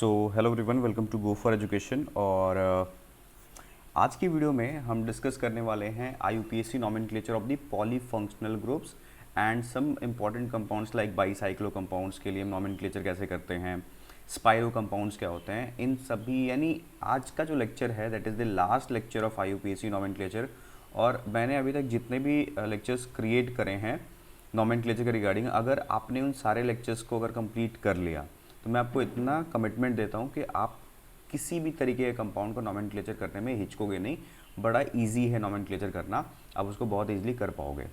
So hello everyone, welcome to go for education. और आज की वीडियो में हम डिस्कस करने वाले हैं IUPAC nomenclature of the polyfunctional groups and some important compounds like bicyclo compounds के लिए हम नॉमेनक्लेचर कैसे करते हैं, स्पाइरो कंपाउंड्स क्या होते हैं, इन सभी यानी आज का जो लेक्चर है that is the last lecture of IUPAC nomenclature. और मैंने अभी तक जितने भी लेक्चर्स क्रिएट करे हैं नॉमेनक्लेचर के रिगार्डिंग, अगर आपने उन सारे लेक्चर्स को अगर कंप्लीट कर लिया तो मैं आपको इतना कमिटमेंट देता हूँ कि आप किसी भी तरीके के कंपाउंड को नॉमेनक्लेचर करने में हिचकोगे नहीं। बड़ा इजी है नॉमेनक्लेचर करना, आप उसको बहुत इजीली कर पाओगे।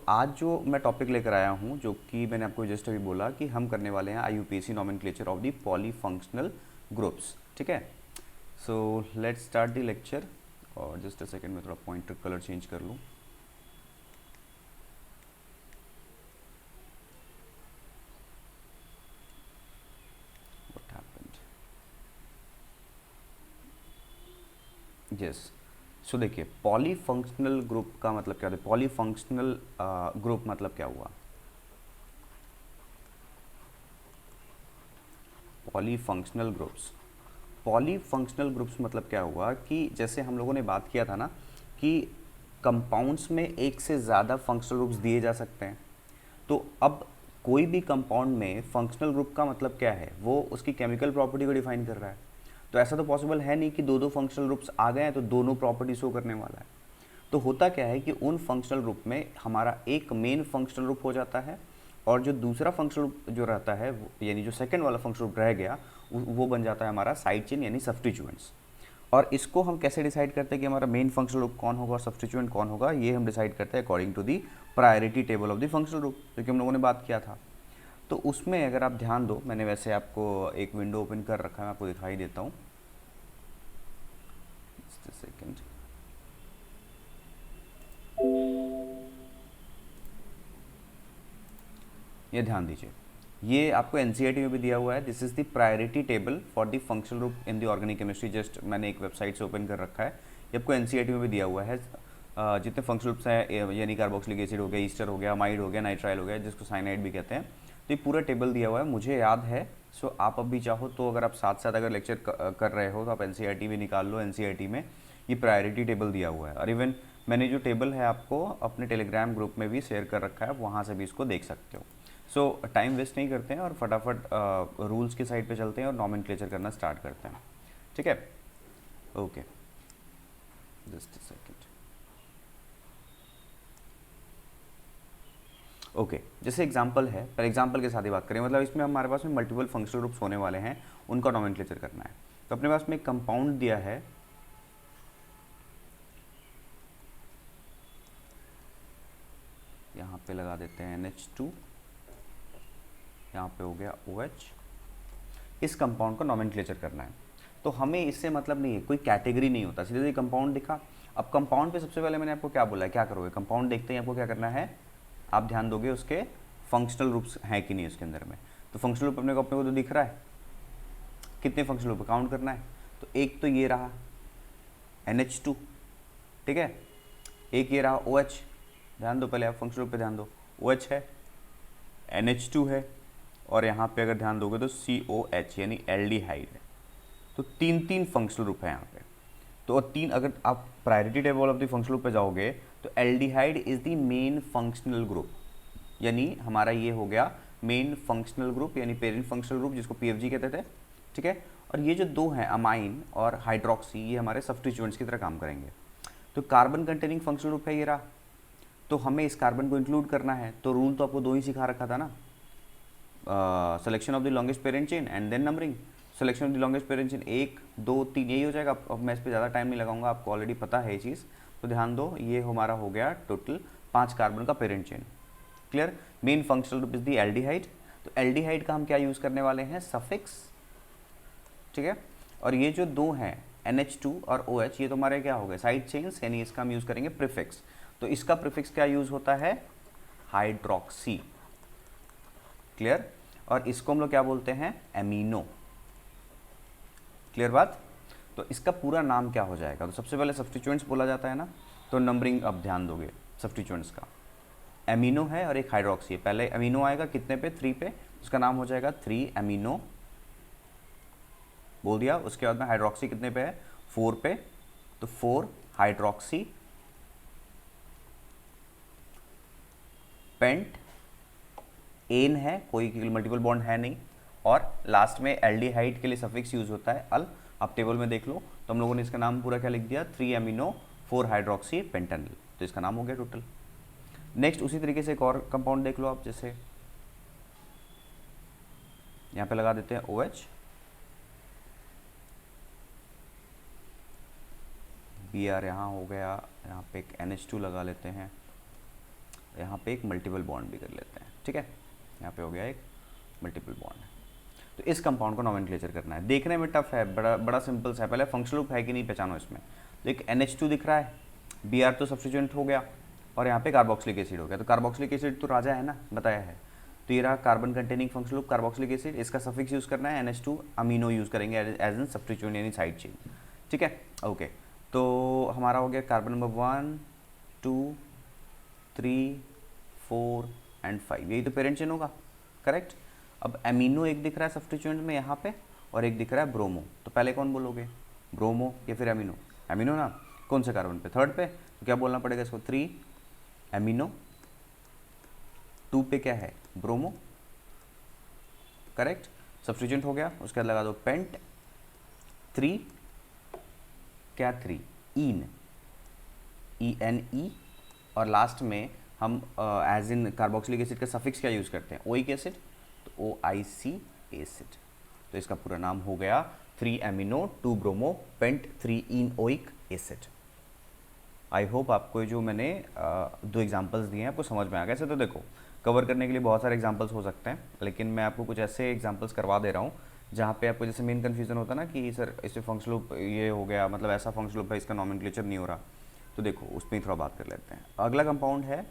आज जो मैं टॉपिक लेकर आया हूँ, जो कि मैंने आपको जस्ट अभी बोला कि हम करने वाले हैं IUPAC nomenclature of the polyfunctional groups. ठीक है, so let's start the lecture. और जस्ट अ सेकेंड में थोड़ा पॉइंटर कलर चेंज कर लूँ। यस, सो देखिए, पॉलीफंक्शनल ग्रुप का मतलब क्या होता है? पॉलीफंक्शनल ग्रुप मतलब क्या हुआ? पॉलीफंक्शनल ग्रुप्स मतलब क्या हुआ कि जैसे हम लोगों ने बात किया था ना कि कंपाउंड्स में एक से ज़्यादा फंक्शनल ग्रुप्स दिए जा सकते हैं। तो अब कोई भी कंपाउंड में फंक्शनल ग्रुप का मतलब क्या है? वो उसकी केमिकल प्रॉपर्टी को डिफाइन कर रहा है। तो ऐसा तो पॉसिबल है नहीं कि दो दो फंक्शनल ग्रुप्स आ गए हैं तो दोनों प्रॉपर्टी शो करने वाला है। तो होता क्या है कि उन फंक्शनल ग्रुप में हमारा एक मेन फंक्शनल ग्रुप हो जाता है और जो दूसरा फंक्शनल ग्रुप जो रहता है यानी जो सेकंड वाला फंक्शनल ग्रुप रह गया वो बन जाता है हमारा साइड चेन यानी सब्स्टिट्यूएंट्स। और इसको हम कैसे डिसाइड करते हैं कि हमारा मेन फंक्शनल ग्रुप कौन होगा और सब्स्टिट्यूएंट कौन होगा? ये हम डिसाइड करते हैं according to the priority table of the functional group, जो कि हम लोगों ने बात किया था। तो उसमें अगर आप ध्यान दो, मैंने वैसे आपको एक विंडो ओपन कर रखा है, मैं आपको दिखाई देता हूँ। सेकेंड, ये ध्यान दीजिए, ये आपको NCERT में भी दिया हुआ है। This is the priority table for the functional group in the organic chemistry. Just मैंने एक वेबसाइट से ओपन कर रखा है, ये आपको NCERT में भी दिया हुआ है। जितने फंक्शनल ग्रुप्स हैं यानी कार्बोक्सिलिक एसिड हो गया, ईस्टर हो गया, अमाइड हो गया, नाइट्राइल हो गया, जिसको साइनाइड भी कहते हैं, तो ये पूरा टेबल दिया हुआ है, मुझे याद है। सो आप अब भी चाहो तो अगर आप साथ साथ अगर लेक्चर कर रहे हो तो आप NCERT भी निकाल लो। NCERT में ये प्रायोरिटी टेबल दिया हुआ है और इवन मैंने जो टेबल है आपको अपने टेलीग्राम ग्रुप में भी शेयर कर रखा है, वहाँ से भी इसको देख सकते हो। सो टाइम वेस्ट नहीं करते हैं और फटाफट रूल्स के साइड पे चलते हैं और नॉमेनक्लेचर करना स्टार्ट करते हैं। ठीक है, okay, just a second. Okay, जैसे एग्जांपल है, पर एग्जांपल के साथ ही बात करें, मतलब इसमें हमारे पास में मल्टीपल फंक्शनल ग्रुप्स होने वाले हैं, उनका नॉमेनक्लेचर करना है। तो अपने पास में एक कंपाउंड दिया है, यहाँ पे लगा देते हैं NH2, यहाँ पे हो गया OH। इस कंपाउंड को नॉमेनक्लेचर करना है। तो हमें इससे मतलब नहीं है, कोई कैटेगरी नहीं होता, सीधे सीधे कंपाउंड दिखा। अब कंपाउंड पे सबसे पहले मैंने आपको क्या बोला है, क्या करोगे? कंपाउंड देखते ही आपको क्या करना है, आप ध्यान दोगे उसके फंक्शनल ग्रुप्स हैं कि नहीं उसके अंदर में। तो फंक्शनल ग्रुप अपने को तो दिख रहा है, कितने फंक्शनल ग्रुप काउंट करना है? तो एक तो ये रहा NH2, ठीक है, एक ये रहा OH। ध्यान दो, पहले आप फंक्शनल ग्रुप पे ध्यान दो, OH है, NH2 है, और यहाँ पे अगर ध्यान दोगे तो COH यानी एल्डिहाइड है। तो तीन तीन फंक्शनल ग्रुप है यहाँ पे। तो तीन, अगर आप priority table of the functional group पे जाओगे तो aldehyde is the main functional group, यानी हमारा ये हो गया मेन फंक्शनल ग्रुप यानी पेरेंट फंक्शनल ग्रुप, जिसको PFG कहते थे। ठीक है, और ये जो दो हैं अमाइन और हाइड्रोक्सी, ये हमारे सब्स्टिट्यूएंट्स की तरह काम करेंगे। तो कार्बन कंटेनिंग फंक्शनल ग्रुप है ये रहा, तो हमें इस कार्बन को इंक्लूड करना है। तो रूल तो आपको दो ही सिखा रखा था ना, selection of the longest parent chain and then numbering. Selection of the longest parent chain 1 2 3 यही हो जाएगा। अब मैं इस पर ज़्यादा टाइम नहीं लगाऊंगा, आपको ऑलरेडी पता है ये चीज़। तो ध्यान दो, ये हमारा हो गया टोटल 5 कार्बन का parent chain. Clear? Main functional group is the aldehyde. तो एल्डिहाइड का हम क्या यूज़ करने वाले हैं? सफिक्स। ठीक है, और ये जो दो हैं NH2 और OH, ये तो हमारे क्या हो गए? साइड चेन्स, यानी इसका हम यूज़ करेंगे प्रीफिक्स। तो इसका प्रीफिक्स क्या यूज़ होता है? हाइड्रोक्सी। क्लियर? और इसको हम लोग क्या बोलते हैं? एमिनो। क्लियर बात? तो इसका पूरा नाम क्या हो जाएगा? तो सबसे पहले सब्स्टिट्यूएंट्स बोला जाता है ना, तो नंबरिंग अब ध्यान दोगे सब्स्टिट्यूएंट्स का। एमिनो है और एक हाइड्रोक्सी है, पहले एमिनो आएगा कितने पे? 3 पे, उसका नाम हो जाएगा 3 एमिनो बोल दिया। उसके बाद में हाइड्रोक्सी कितने पे है, 4 पे, तो 4 हाइड्रोक्सी पेंट, एन है, कोई मल्टीपल बॉन्ड है नहीं, और लास्ट में एल्डिहाइड के लिए सफिक्स यूज होता है अल। आप टेबल में देख लो तो हम लोगों ने इसका नाम पूरा क्या लिख दिया, 3 अमीनो 4 हाइड्रोक्सी पेंटेनल, तो इसका नाम हो गया टोटल। नेक्स्ट उसी तरीके से एक और कंपाउंड देख लो आप, जैसे यहाँ पे लगा देते हैं OH, Br यहाँ हो गया, यहाँ पे एक NH2 लगा लेते हैं, यहाँ पे एक मल्टीपल बॉन्ड भी कर लेते हैं, ठीक है, यहाँ पे हो गया एक मल्टीपल बॉन्ड। तो इस कंपाउंड को नॉमेनक्लेचर करना है, देखने में टफ है, बड़ा सिंपल सा है। पहले फंक्शनल ग्रुप है कि नहीं पहचानो इसमें। तो एक NH2 दिख रहा है, Br तो सब्स्टिट्यूएंट हो गया, और यहाँ पे कार्बोक्सिलिक एसिड हो गया। तो कार्बोक्सिलिक एसिड तो राजा है ना, बताया है। तो ये रहा carbon containing functional group carboxylic acid, इसका सफिक्स यूज़ करना है NH2, अमीनो यूज़ करेंगे एज एन सब्स्टिट्यूएंट यानी साइड चेन, ठीक है, ओके। तो हमारा हो गया कार्बन नंबर 1 2 3 4 एंड 5, यही तो पेरेंट चेन होगा, करेक्ट। अब एमिनो एक दिख रहा है सब्स्टिट्यूएंट में यहाँ पे, और एक दिख रहा है ब्रोमो, तो पहले कौन बोलोगे, ब्रोमो या फिर एमिनो, एमिनो ना, कौन से कार्बन पे, थर्ड पे, तो क्या बोलना पड़ेगा इसको, 3 एमिनो, 2 पे क्या है, ब्रोमो, करेक्ट, सब्स्टिट्यूएंट हो गया। उसके बाद लगा दो पेंट, 3 क्या, 3 ईन, ENE, और लास्ट में हम एज इन कार्बोक्सिलिक एसिड का सफिक्स क्या यूज़ करते हैं, ओइक एसिड, तो OIC एसिड, तो इसका पूरा नाम हो गया 3 amino 2 bromo paint 3 in oic acid. I hope आपको जो मैंने 2 एग्जांपल्स दिए हैं आपको समझ में आ गया। ऐसे तो देखो कवर करने के लिए बहुत सारे एग्जांपल्स हो सकते हैं, लेकिन मैं आपको कुछ ऐसे एग्जांपल्स करवा दे रहा हूँ जहाँ पे आपको जैसे मेन कन्फ्यूजन होता है ना कि सर इससे फंक्शनल ग्रुप ये हो गया, मतलब ऐसा फंक्शनल ग्रुप है, इसका नॉमेनक्लेचर नहीं हो रहा, तो देखो उसमें ही थोड़ा बात कर लेते हैं। अगला कंपाउंड है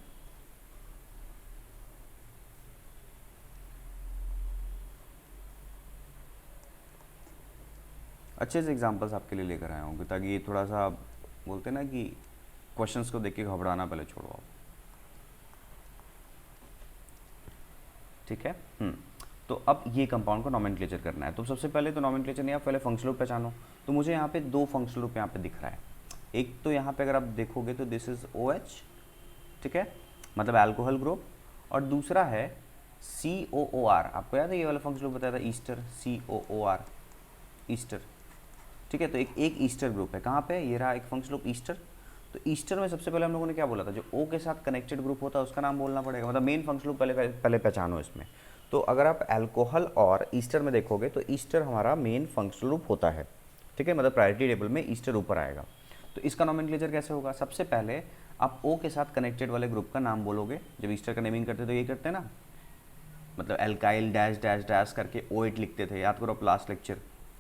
अच्छे से एग्जांपल्स आपके लिए लेकर आया हूँ ताकि ये थोड़ा सा बोलते हैं ना कि क्वेश्चंस को देख के घबराना पहले छोड़ो आप, ठीक है। तो अब ये कंपाउंड को नॉमेनक्लेचर करना है। तो सबसे पहले तो नॉमेनक्लेचर नहीं, आप पहले फंक्शनल ग्रुप पहचानो। तो मुझे यहाँ पे 2 फंक्शनल ग्रुप यहाँ पे दिख रहा है। एक तो यहाँ पे अगर आप देखोगे तो दिस इज OH, ठीक है, मतलब अल्कोहल ग्रुप, और दूसरा है COOR। आपको याद है ये वाला फंक्शनल ग्रुप बताया था ईस्टर, COOR ईस्टर, ठीक है। तो एक ईस्टर ग्रुप है, कहाँ पे, ये रहा एक फंक्शनल ग्रुप ईस्टर। तो ईस्टर में सबसे पहले हम लोगों ने क्या बोला था, जो O के साथ कनेक्टेड ग्रुप होता है उसका नाम बोलना पड़ेगा, मतलब मेन फंक्शनल ग्रुप पहले पहचानो इसमें। तो अगर आप अल्कोहल और ईस्टर में देखोगे तो ईस्टर हमारा मेन फंक्शनल ग्रुप होता है, ठीक है, मतलब प्रायोरिटी टेबल में ईस्टर ऊपर आएगा। तो इसका नॉमेनक्लेचर कैसे होगा, सबसे पहले आप O के साथ कनेक्टेड वाले ग्रुप का नाम बोलोगे। जब ईस्टर का नेमिंग करते तो ये करते हैं ना, मतलब एल्काइल डैश डैश डैश करके O8 लिखते थे, याद करो आप लास्ट लेक्चर,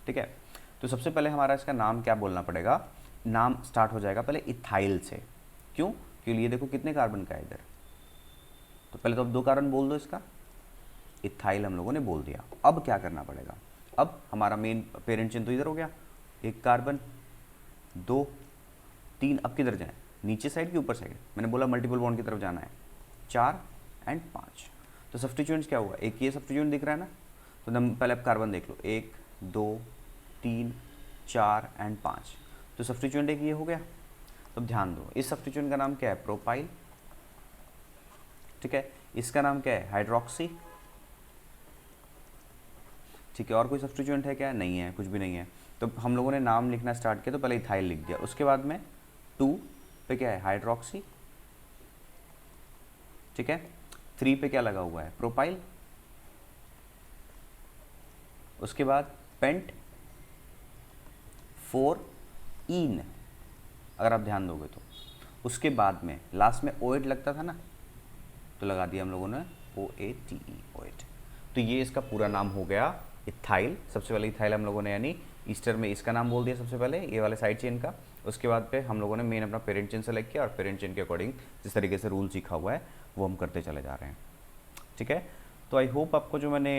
ठीक है। तो सबसे पहले हमारा इसका नाम क्या बोलना पड़ेगा, नाम स्टार्ट हो जाएगा पहले इथाइल से। क्यों, क्योंकि ये देखो कितने कार्बन का है इधर, तो पहले तो अब 2 कार्बन बोल दो इसका, इथाइल हम लोगों ने बोल दिया। अब क्या करना पड़ेगा, अब हमारा मेन पेरेंट चेन तो इधर हो गया, 1 कार्बन 2 3, अब किधर जाए, नीचे साइड की ऊपर साइड, मैंने बोला मल्टीपल बॉन्ड की तरफ जाना है, 4 एंड 5। तो सब्स्टिट्यूएंट्स क्या हुआ, एक ये सब्स्टिट्यूएंट दिख रहा है ना, तो हम पहले आप कार्बन देख लो, 1 2 3 4 एंड 5, तो सब्स्टिट्यूएंट एक ये हो गया। तो ध्यान दो इस सब्स्टिट्यूएंट का नाम क्या है, प्रोपाइल, ठीक है, इसका नाम क्या है, हाइड्रोक्सी, ठीक है। और कोई सब्स्टिट्यूएंट है क्या, नहीं है, कुछ भी नहीं है। तो हम लोगों ने नाम लिखना स्टार्ट किया, तो पहले इथाइल लिख दिया, उसके बाद में 2 पे क्या है, हाइड्रोक्सी, ठीक है, 3 पे क्या लगा हुआ है, प्रोपाइल, उसके बाद पेंट, 4 ईन, अगर आप ध्यान दोगे तो उसके बाद में लास्ट में OH लगता था ना, तो लगा दिया हम लोगों ने OATE, OH। तो ये इसका पूरा नाम हो गया इथाइल। सबसे पहले इथाइल हम लोगों ने यानी ईस्टर में इसका नाम बोल दिया सबसे पहले, ये वाले साइड चेन का। उसके बाद पे हम लोगों ने मेन अपना पेरेंट चेन सेलेक्ट किया, और पेरेंट चेन के अकॉर्डिंग जिस तरीके से रूल सीखा हुआ है वो हम करते चले जा रहे हैं, ठीक है। तो आई होप आपको जो मैंने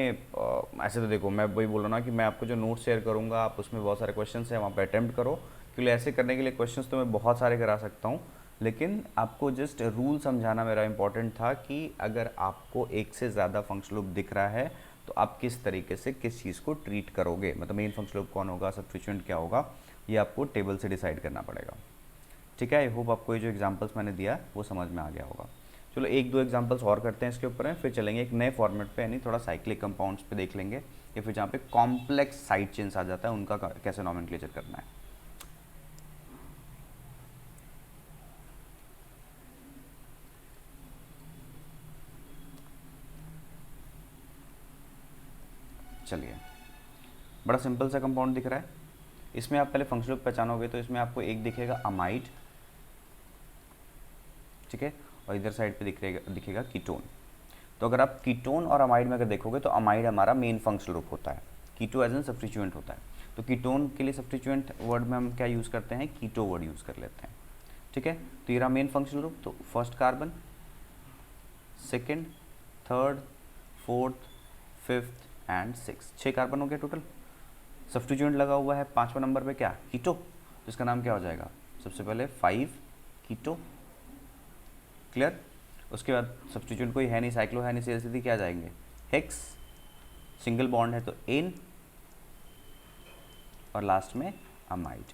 ऐसे तो देखो मैं वही बोल रहा ना कि मैं आपको जो नोट शेयर करूँगा आप उसमें बहुत सारे क्वेश्चन हैं वहाँ पर अटैम्प्ट करो, क्योंकि ऐसे करने के लिए क्वेश्चंस तो मैं बहुत सारे करा सकता हूँ, लेकिन आपको जस्ट रूल समझाना मेरा इंपॉर्टेंट था कि अगर आपको एक से ज़्यादा फंक्शनल ग्रुप दिख रहा है तो आप किस तरीके से किस चीज़ को ट्रीट करोगे, मतलब मेन फंक्शनल ग्रुप कौन होगा, सब्स्टिट्यूएंट क्या होगा, ये आपको टेबल से डिसाइड करना पड़ेगा। ठीक है, आई होप आपको ये जो एग्जांपल्स मैंने दिया वो समझ में आ गया होगा। चलो एक दो एग्जांपल्स और करते हैं इसके ऊपर हैं, फिर चलेंगे एक नए फॉर्मेट पे, यानी थोड़ा साइक्लिक कंपाउंड्स पे देख लेंगे, या फिर जहाँ पे कॉम्प्लेक्स साइड चेन्स आ जाता है उनका कैसे नॉमेनक्लेचर करना है। चलिए, बड़ा सिंपल सा कंपाउंड दिख रहा है। इसमें आप पहले फंक्शनल ग्रुप पहचानोगे तो इसमें आपको एक दिखेगा अमाइड, ठीक है, और इधर साइड पे दिखेगा कीटोन। तो अगर आप कीटोन और अमाइड में अगर देखोगे तो अमाइड हमारा मेन फंक्शनल ग्रुप होता है, कीटो एज एन सब्स्टिट्यूएंट होता है। तो कीटोन के लिए सब्स्टिट्यूएंट वर्ड में हम क्या यूज़ करते हैं, कीटो वर्ड यूज़ कर लेते हैं। ठीक है, तो ये रहा मेन फंक्शनल ग्रुप। तो first carbon, second, third, fourth, fifth and six, 6 carbon हो गया टोटल। सब्स्टिट्यूएंट लगा हुआ है 5वें नंबर पे क्या, कीटो, तो इसका नाम क्या हो जाएगा, सबसे पहले 5 कीटो। क्लियर। उसके बाद सब्स्टिट्यूएंट कोई है नहीं, साइक्लो है नहीं, सीधी क्या जाएंगे, हेक्स, सिंगल बॉन्ड है तो एन, और लास्ट में अमाइड।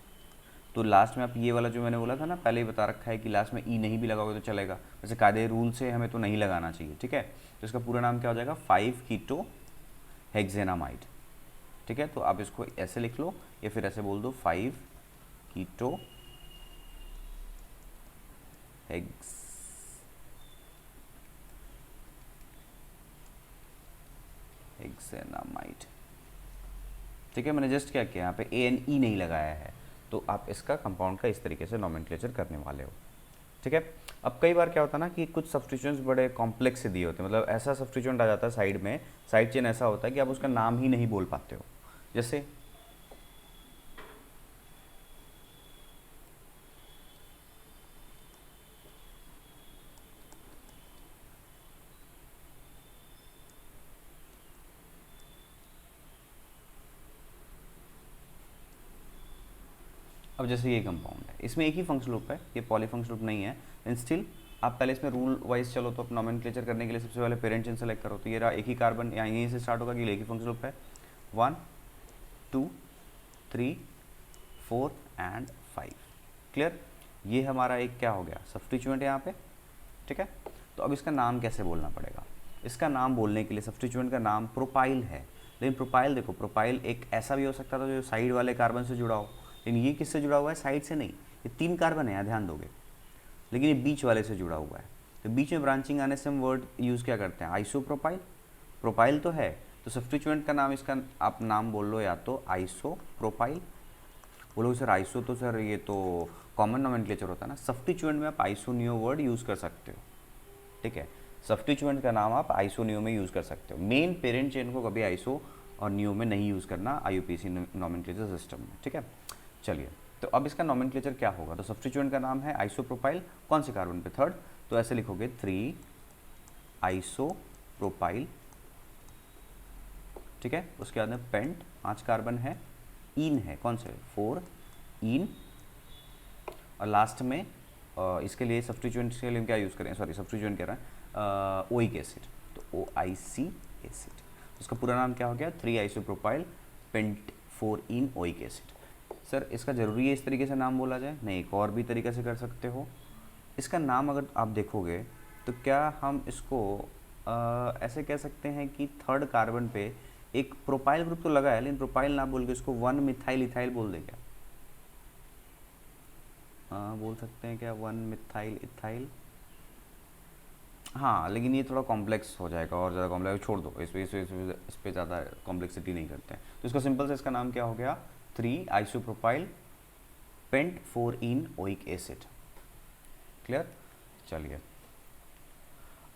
तो लास्ट में आप ये वाला जो मैंने बोला था ना, पहले ही बता रखा है कि लास्ट में ई नहीं भी लगाओगे तो चलेगा, वैसे कायदे रूल से हमें तो नहीं लगाना चाहिए। ठीक है, तो इसका पूरा नाम क्या हो जाएगा, 5 कीटो हेक्सेनामाइड। ठीक है, तो आप इसको ऐसे लिख लो या फिर ऐसे बोल दो, 5 कीटो हेक्सेनामाइड। ठीक है, मैंने जस्ट क्या किया, यहाँ पे ए एन ई नहीं लगाया है, तो आप इसका कंपाउंड का इस तरीके से नॉमेनक्लेचर करने वाले हो। ठीक है, अब कई बार क्या होता है ना कि कुछ सब्स्टिट्यूएंट्स बड़े कॉम्प्लेक्स से दिए होते हैं, मतलब ऐसा सब्स्टिट्यूएंट आ जाता है साइड में, साइड चेन ऐसा होता है कि आप उसका नाम ही नहीं बोल पाते हो। जैसे अब जैसे ये कंपाउंड है, इसमें एक ही फंक्शनल ग्रुप है, ये पॉलीफंक्शनल ग्रुप नहीं है, लेकिन स्टिल आप पहले इसमें रूल वाइज चलो तो नॉमेनक्लेचर करने के लिए सबसे पहले पेरेंट चेन सेलेक्ट करो। तो ये रहा एक ही कार्बन, यहाँ यहीं से स्टार्ट होगा कि एक ही फंक्शनल ग्रुप है, 1 2 3 4 एंड 5। क्लियर, ये हमारा एक क्या हो गया, सब्स्टिट्यूएंट है यहाँ पे। ठीक है, तो अब इसका नाम कैसे बोलना पड़ेगा, इसका नाम बोलने के लिए सब्स्टिट्यूएंट का नाम प्रोपाइल है, लेकिन प्रोपाइल देखो, प्रोपाइल एक ऐसा भी हो सकता था जो साइड वाले कार्बन से जुड़ा हो, लेकिन ये किससे जुड़ा हुआ है, साइड से नहीं, ये 3 कार्बन है यहाँ ध्यान दोगे, लेकिन ये बीच वाले से जुड़ा हुआ है। तो बीच में ब्रांचिंग आने से हम वर्ड यूज़ क्या करते हैं, आइसोप्रोपाइल। प्रोपाइल तो है, तो सब्स्टिट्यूएंट का नाम इसका आप नाम बोल लो या तो आइसोप्रोपाइल बोलो सर, आइसो तो सर ये तो कॉमन नोमेनक्लेचर होता है ना, सब्स्टिट्यूएंट में आप आइसोनियो वर्ड यूज़ कर सकते हो। ठीक है, सब्स्टिट्यूएंट का नाम आप आइसोनियो में यूज़ कर सकते हो, मेन पेरेंट चेन को कभी आइसो और नियो में नहीं यूज़ करना IUPAC नोमेनक्लेचर सिस्टम में। ठीक है, चलिए, तो अब इसका नोमेनक्लेचर क्या होगा, तो सब्स्टिट्यूएंट का नाम है आइसोप्रोपाइल, कौन से कार्बन पे, थर्ड, तो ऐसे लिखोगे 3 आइसोप्रोपाइल। ठीक है, उसके बाद में पेंट 5 कार्बन है, इन है कौन से, 4 इन, और लास्ट में इसके लिए सब्स्टिट्यूएंट के लिए क्या यूज़ करें, सॉरी सब्स्टिट्यूएंट कह रहा है ओइक एसिड, तो OIC एसिड, उसका पूरा नाम क्या हो गया, 3 आइसोप्रोपाइल पेंट 4 इन ओइक एसिड। सर इसका ज़रूरी है इस तरीके से नाम बोला जाए, नहीं, एक और भी तरीके से कर सकते हो। इसका नाम अगर आप देखोगे तो क्या हम इसको ऐसे कह सकते हैं कि थर्ड कार्बन पे एक प्रोपाइल ग्रुप तो लगा है, लेकिन प्रोपाइल ना बोल के इसको 1 मिथाइल इथाइल बोल दे क्या, बोल सकते हैं क्या, 1 मिथाइल इथाइल, हाँ, लेकिन ये थोड़ा कॉम्प्लेक्स हो जाएगा और ज़्यादा कॉम्प्लेक्स, छोड़ दो, इस पे ज़्यादा कॉम्प्लेक्सिटी नहीं करते हैं। तो इसका सिंपल से इसका नाम क्या हो गया, 3 आइसोप्रोपाइल पेंट 4 इन ओइक एसिड। क्लियर, चलिए,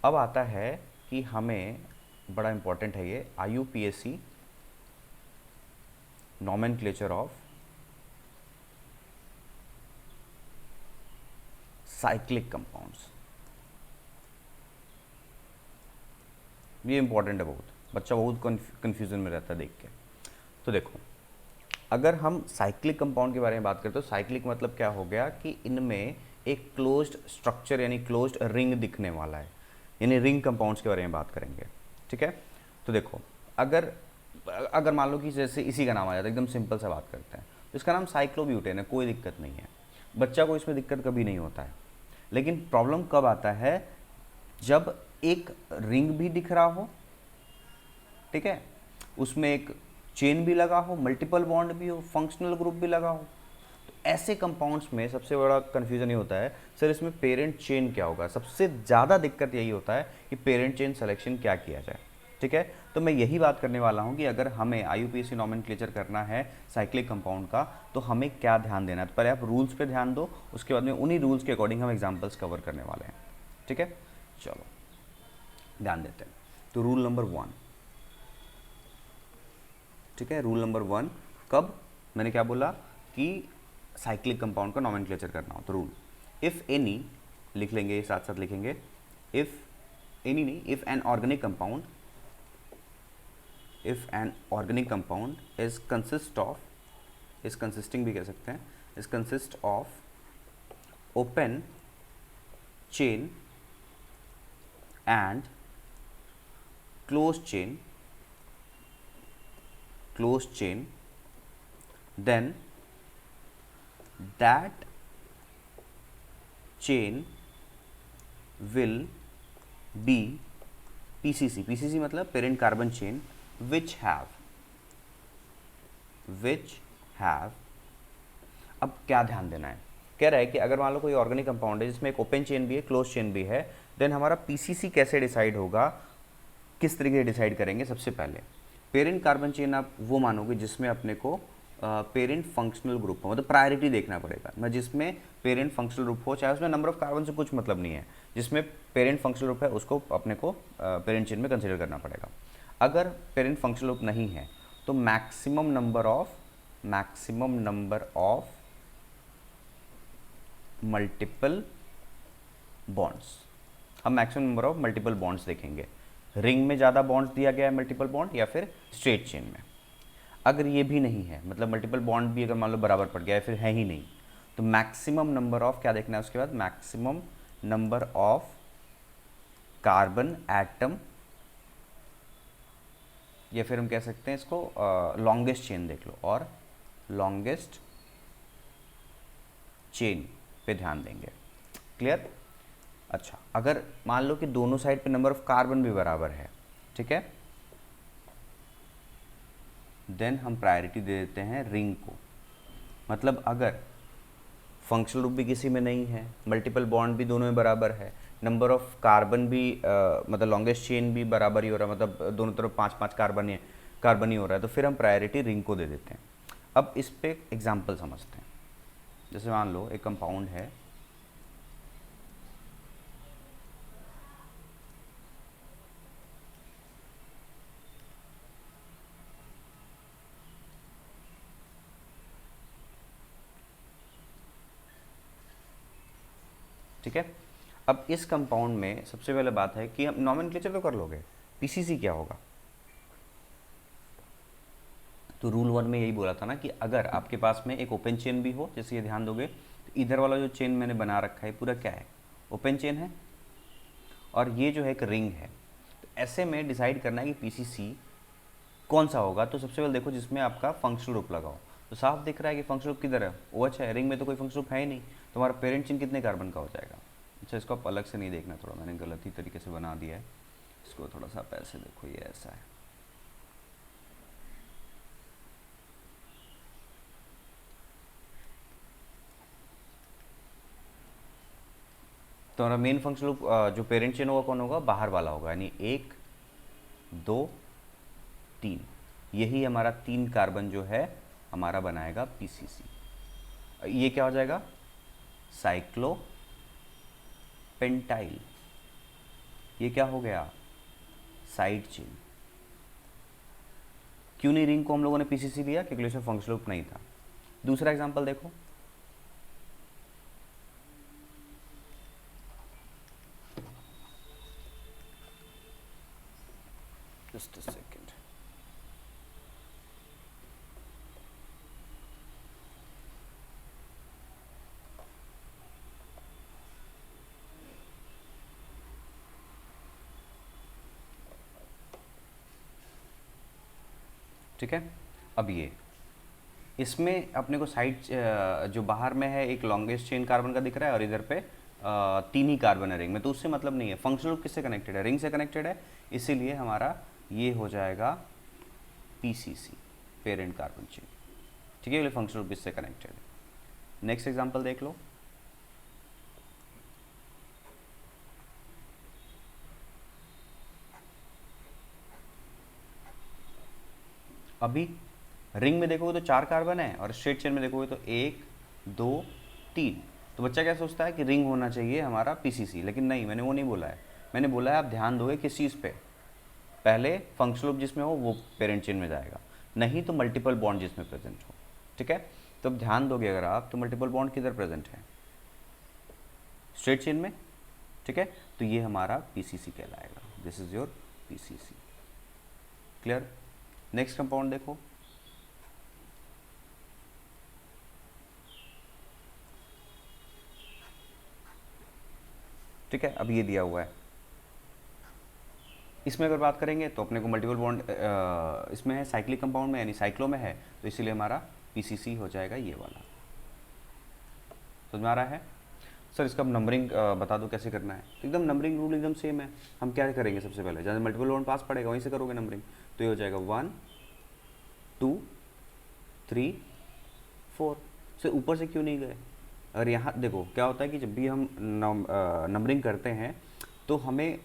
अब आता है कि हमें बड़ा इंपॉर्टेंट है ये IUPAC nomenclature of cyclic compounds. ये इंपॉर्टेंट है बहुत, बच्चा बहुत कंफ्यूजन में रहता है देख के। तो देखो, अगर हम साइक्लिक कंपाउंड के बारे में बात करते हैं तो साइक्लिक मतलब क्या हो गया कि इनमें एक क्लोज्ड स्ट्रक्चर यानी क्लोज्ड रिंग दिखने वाला है, यानी रिंग कंपाउंड्स के बारे में बात करेंगे। ठीक है, तो देखो अगर अगर मान लो कि जैसे इसी का नाम आ जाता है, एकदम सिंपल सा बात करते हैं, तो इसका नाम साइक्लोब्यूटेन है, कोई दिक्कत नहीं है, बच्चा को इसमें दिक्कत कभी नहीं होता है। लेकिन प्रॉब्लम कब आता है, जब एक रिंग भी दिख रहा हो, ठीक है, उसमें एक चेन भी लगा हो, मल्टीपल बॉन्ड भी हो, फंक्शनल ग्रुप भी लगा हो। तो ऐसे कंपाउंड्स में सबसे बड़ा कन्फ्यूजन ये होता है, सर इसमें पेरेंट चेन क्या होगा। सबसे ज़्यादा दिक्कत यही होता है कि पेरेंट चेन सिलेक्शन क्या किया जाए। ठीक है, तो मैं यही बात करने वाला हूँ कि अगर हमें IUPAC नॉमेनक्लेचर करना है साइक्लिक कंपाउंड का, तो हमें क्या ध्यान देना है। तो पहले आप रूल्स पे ध्यान दो, उसके बाद में उन्हीं रूल्स के अकॉर्डिंग हम एग्जाम्पल्स कवर करने वाले हैं। ठीक है, चलो ध्यान देते हैं। तो रूल नंबर 1, ठीक है, रूल नंबर 1, कब मैंने क्या बोला कि साइक्लिक कंपाउंड का नॉमेनक्लेचर करना हो, तो रूल इफ़ एनी लिख लेंगे, साथ साथ लिखेंगे, इफ़ एनी नहीं, if an organic compound, if an organic compound is consist of, is consisting भी कह सकते हैं, is consist of open chain and closed chain, then that chain will be PCC, PCC मतलब parent carbon chain, which have, अब क्या ध्यान देना है, कह रहा है कि अगर मान लो कोई ऑर्गेनिक कंपाउंड है जिसमें एक ओपन चेन भी है, क्लोज चेन भी है, देन हमारा पीसीसी कैसे डिसाइड होगा, किस तरीके से डिसाइड करेंगे। सबसे पहले पेरेंट कार्बन चेन आप वो मानोगे जिसमें अपने को पेरेंट फंक्शनल ग्रुप हो, मतलब प्रायोरिटी देखना पड़ेगा। मैं जिसमें पेरेंट फंक्शनल ग्रुप हो, चाहे उसमें नंबर ऑफ कार्बन से कुछ मतलब नहीं है, जिसमें पेरेंट फंक्शनल ग्रुप है उसको अपने को पेरेंट चेन में कंसिडर करना पड़ेगा। अगर पेरेंट फंक्शनल ग्रुप नहीं है तो maximum number of multiple bonds, हम maximum number of multiple bonds देखेंगे। रिंग में ज़्यादा बॉन्ड्स दिया गया है मल्टीपल बॉन्ड, या फिर स्ट्रेट चेन में। अगर ये भी नहीं है, मतलब मल्टीपल बॉन्ड भी अगर मान लो बराबर पड़ गया है, फिर है ही नहीं, तो मैक्सिमम नंबर ऑफ क्या देखना है उसके बाद, maximum number of carbon atom, या फिर हम कह सकते हैं इसको लॉन्गेस्ट चेन देख लो, और लॉन्गेस्ट चेन पे ध्यान देंगे। क्लियर? अच्छा, अगर मान लो कि दोनों साइड पे नंबर ऑफ कार्बन भी बराबर है, ठीक है, देन हम प्रायोरिटी दे देते हैं रिंग को। मतलब अगर फंक्शनल ग्रुप भी किसी में नहीं है, मल्टीपल बॉन्ड भी दोनों में बराबर है, नंबर ऑफ कार्बन भी मतलब लॉन्गेस्ट चेन भी बराबर ही हो रहा है, मतलब दोनों तरफ 5-5 कार्बन ही हो रहा है, तो फिर हम प्रायोरिटी रिंग को दे देते हैं। अब इस पे एग्जांपल समझते हैं। जैसे मान लो एक कंपाउंड है, ठीक है। अब इस कंपाउंड में सबसे पहले बात है कि हम नॉमेनक्लेचर तो कर लोगे, पीसीसी क्या होगा। तो रूल 1 में यही बोला था ना कि अगर आपके पास में एक ओपन चेन भी हो, जैसे ये ध्यान दोगे तो इधर वाला जो चेन मैंने बना रखा है पूरा क्या है, ओपन चेन है, और ये जो है एक रिंग है। तो ऐसे में डिसाइड करना है कि पीसीसी कौन सा होगा। तो सबसे पहले देखो जिसमें आपका फंक्शनल ग्रुप लगा हो, तो साफ दिख रहा है कि फंक्शनल ग्रुप किधर है, OH है। रिंग में तो कोई फंक्शनल ग्रुप है ही नहीं, तो हमारा पेरेंट चेन कितने कार्बन का हो जाएगा। अच्छा, इसको आप अलग से नहीं देखना, थोड़ा मैंने गलत ही तरीके से बना दिया है, इसको थोड़ा सा आप ऐसे देखो, ये ऐसा है। तो हमारा मेन फंक्शनल ग्रुप जो पेरेंट चेन होगा कौन होगा, बाहर वाला होगा, यानी 1 2 3, यही हमारा 3 कार्बन जो है हमारा बनाएगा पीसीसी। ये क्या हो जाएगा, साइक्लोपेंटाइल। ये क्या हो गया, साइड चेन। क्यों नहीं रिंग को हम लोगों ने पीसीसी लिया, क्योंकि इसमें फंक्शनल ग्रुप नहीं था। दूसरा एग्जांपल देखो, जस्ट अ सेकंड, ठीक है। अब ये इसमें अपने को साइड जो बाहर में है एक लॉन्गेस्ट चेन कार्बन का दिख रहा है और इधर पे 3 ही कार्बन है रिंग में, तो उससे मतलब नहीं है। फंक्शनल ग्रुप किससे कनेक्टेड है? रिंग से कनेक्टेड है, इसीलिए हमारा ये हो जाएगा पीसीसी, पेरेंट कार्बन चेन। ठीक है, फंक्शनल ग्रुप इससे कनेक्टेड है। नेक्स्ट एग्जांपल देख लो। अभी रिंग में देखोगे तो 4 कार्बन है और स्ट्रेट चेन में देखोगे तो 1 2 3। तो बच्चा क्या सोचता है कि रिंग होना चाहिए हमारा पीसीसी, लेकिन नहीं, मैंने वो नहीं बोला है। मैंने बोला है आप ध्यान दोगे किस चीज़ पे, पहले फंक्शनल ग्रुप जिसमें हो वो पेरेंट चेन में जाएगा, नहीं तो मल्टीपल बॉन्ड जिसमें प्रेजेंट हो। ठीक है, तो अब ध्यान दोगे अगर आप, तो मल्टीपल बॉन्ड किधर प्रेजेंट है? स्ट्रेट चेन में। ठीक है, तो ये हमारा पीसीसी कहलाएगा। This is your PCC. Clear? Next compound देखो। ठीक है, अब ये दिया हुआ है, इसमें अगर बात करेंगे तो अपने को मल्टीपल बॉन्ड इसमें है, साइक्लिक कंपाउंड में यानी साइक्लो में है, तो इसीलिए हमारा पीसीसी हो जाएगा ये वाला। समझ में आ रहा है? सर इसका नंबरिंग बता दो कैसे करना है। तो एकदम नंबरिंग रूल एकदम सेम है। हम क्या करेंगे, सबसे पहले जहाँ मल्टीपल बॉन्ड पास पड़ेगा वहीं से करोगे नंबरिंग, तो ये हो जाएगा 1 2 3 4। से ऊपर से क्यों नहीं गए? और यहाँ देखो क्या होता है कि जब भी हम नंबरिंग करते हैं तो हमें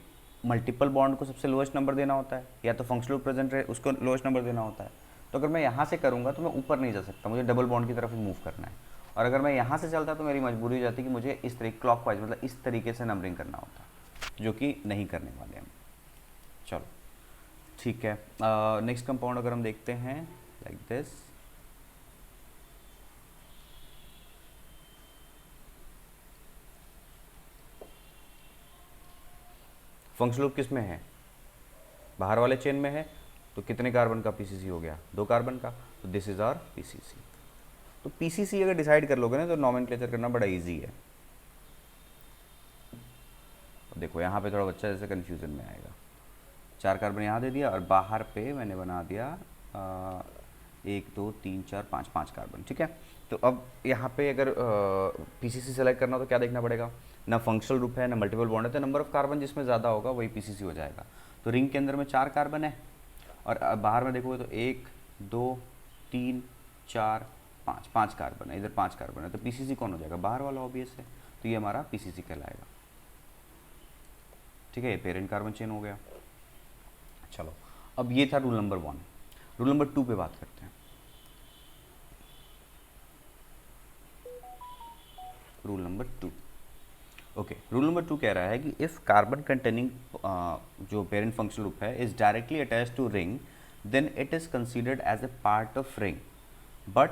मल्टीपल बॉन्ड को सबसे लोएस्ट नंबर देना होता है, या तो फंक्शनल प्रेजेंट है उसको लोएस्ट नंबर देना होता है। तो अगर मैं यहाँ से करूँगा तो मैं ऊपर नहीं जा सकता, मुझे डबल बॉन्ड की तरफ ही मूव करना है। और अगर मैं यहाँ से चलता तो मेरी मजबूरी हो जाती कि मुझे इस तरीके क्लॉकवाइज, मतलब इस तरीके से नंबरिंग करना होता, जो कि नहीं करने वाले हम। चलो ठीक है, नेक्स्ट कंपाउंड अगर हम देखते हैं लाइक दिस। फंक्शनल ग्रुप किस में है? बाहर वाले चेन में है, तो कितने कार्बन का पीसीसी हो गया? 2 कार्बन का, तो दिस इज आवर पीसीसी। तो पीसीसी अगर डिसाइड कर लोगे ना तो नॉमेनक्लेचर करना बड़ा इजी है। देखो यहाँ पे थोड़ा बच्चा जैसे कन्फ्यूजन में आएगा, 4 कार्बन यहाँ दे दिया और बाहर पे मैंने बना दिया 1 2 3 4 5 5 कार्बन। ठीक है, तो अब यहाँ पे अगर पीसीसी सेलेक्ट करना हो तो क्या देखना पड़ेगा? ना फंक्शनल ग्रुप है ना मल्टीपल बॉन्ड है, तो नंबर ऑफ कार्बन जिसमें ज़्यादा होगा वही पीसीसी हो जाएगा। तो रिंग के अंदर में 4 कार्बन है और बाहर में देखोगे तो 1 2 3 4 5 5 कार्बन है, इधर 5 कार्बन है, तो पीसीसी कौन हो जाएगा? बाहर वाला ऑब्वियस है, तो ये हमारा पीसीसी कहलाएगा। ठीक है, ये पेरेंट कार्बन चेन हो गया। चलो अब ये था रूल नंबर 1। रूल नंबर 2 पे बात करते हैं। Rule number 2, okay, rule number 2 कह रहा है कि इफ कार्बन कंटेनिंग जो पेरेंट फंक्शनल ग्रुप है is directly attached to ring, then it is considered as a part of ring but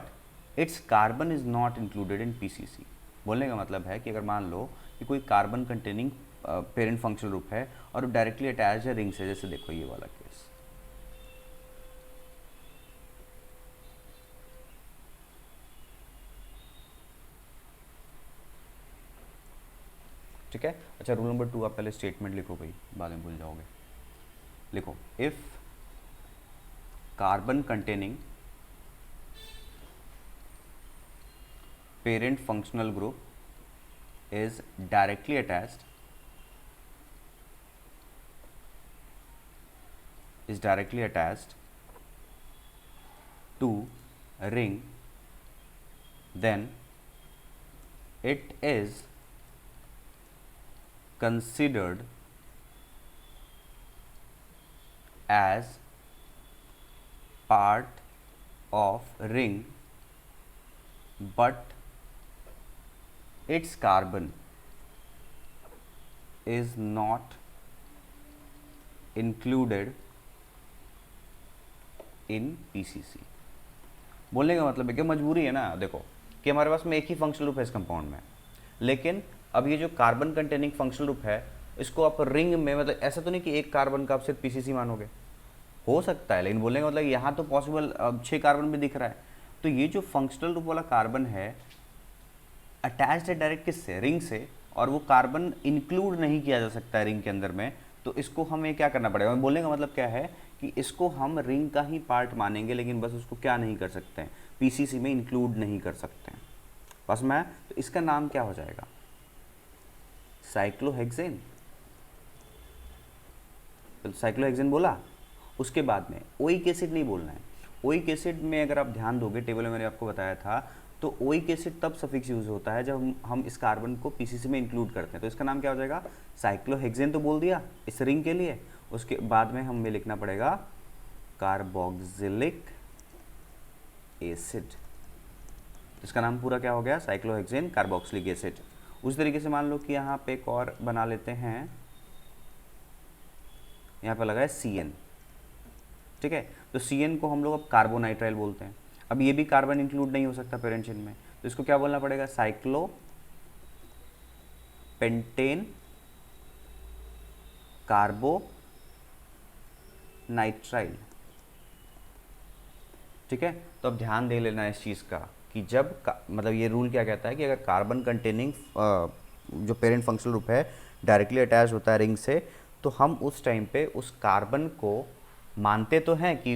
its carbon is not included in PCC. बोलने का मतलब है कि अगर मान लो कि कोई carbon containing parent functional group है और डायरेक्टली अटैच है रिंग से, जैसे देखो ये वाला केस। ठीक है, अच्छा रूल नंबर 2 आप पहले स्टेटमेंट लिखो भाई, बाद में भूल जाओगे। लिखो, if carbon containing parent functional group is directly attached to a ring, then it is considered as part of ring but its carbon is not included in PCC। बोलने का मतलब है कि मजबूरी है ना, देखो कि हमारे पास में एक ही फंक्शनल ग्रुप है इस कंपाउंड में, लेकिन अब ये जो कार्बन कंटेनिंग फंक्शनल ग्रुप है इसको आप रिंग में, मतलब ऐसा तो नहीं कि एक कार्बन का आप सिर्फ पीसीसी मानोगे, हो सकता है, लेकिन बोलने का मतलब यहाँ तो पॉसिबल 6 कार्बन भी दिख रहा है। तो ये जो फंक्शनल ग्रुप वाला कार्बन है अटैच्ड है डायरेक्ट किससे? रिंग से, और वो कार्बन इंक्लूड नहीं किया जा सकता है रिंग के अंदर में, तो इसको हमें क्या करना पड़ेगा, बोलने का मतलब क्या है कि इसको हम रिंग का ही पार्ट मानेंगे, लेकिन बस उसको क्या नहीं कर सकते हैं, पीसीसी में इंक्लूड नहीं कर सकते हैं। बस मैं तो इसका नाम क्या हो जाएगा, साइक्लोहेक्सेन। तो साइक्लोहेक्सेन बोला, उसके बाद में ओइक एसिड नहीं बोलना है। ओइक एसिड में अगर आप ध्यान दोगे, टेबल में मैंने आपको बताया था, तो ओइक एसिड तब सफिक्स यूज होता है जब हम इस कार्बन को पीसीसी में इंक्लूड करते हैं। तो इसका नाम क्या हो जाएगा, साइक्लोहेक्सेन तो बोल दिया इस रिंग के लिए, उसके बाद में हमें लिखना पड़ेगा कार्बोक्सिलिक एसिड। इसका नाम पूरा क्या हो गया, साइक्लोहेक्सेन कार्बोक्सिलिक एसिड। उस तरीके से मान लो कि यहाँ पे एक और बना लेते हैं, यहाँ पे लगा है CN, ठीक है। तो CN को हम लोग अब कार्बोनाइट्राइल बोलते हैं। अब ये भी कार्बन इंक्लूड नहीं हो सकता पेरेंट चेन में, तो इसको क्या बोलना पड़ेगा, साइक्लो पेंटेन कार्बो नाइट्राइल, ठीक है। तो अब ध्यान दे लेना इस चीज़ का कि जब मतलब ये रूल क्या कहता है कि अगर कार्बन कंटेनिंग जो पेरेंट फंक्शनल ग्रुप है डायरेक्टली अटैच होता है रिंग से, तो हम उस टाइम पे उस कार्बन को मानते तो हैं कि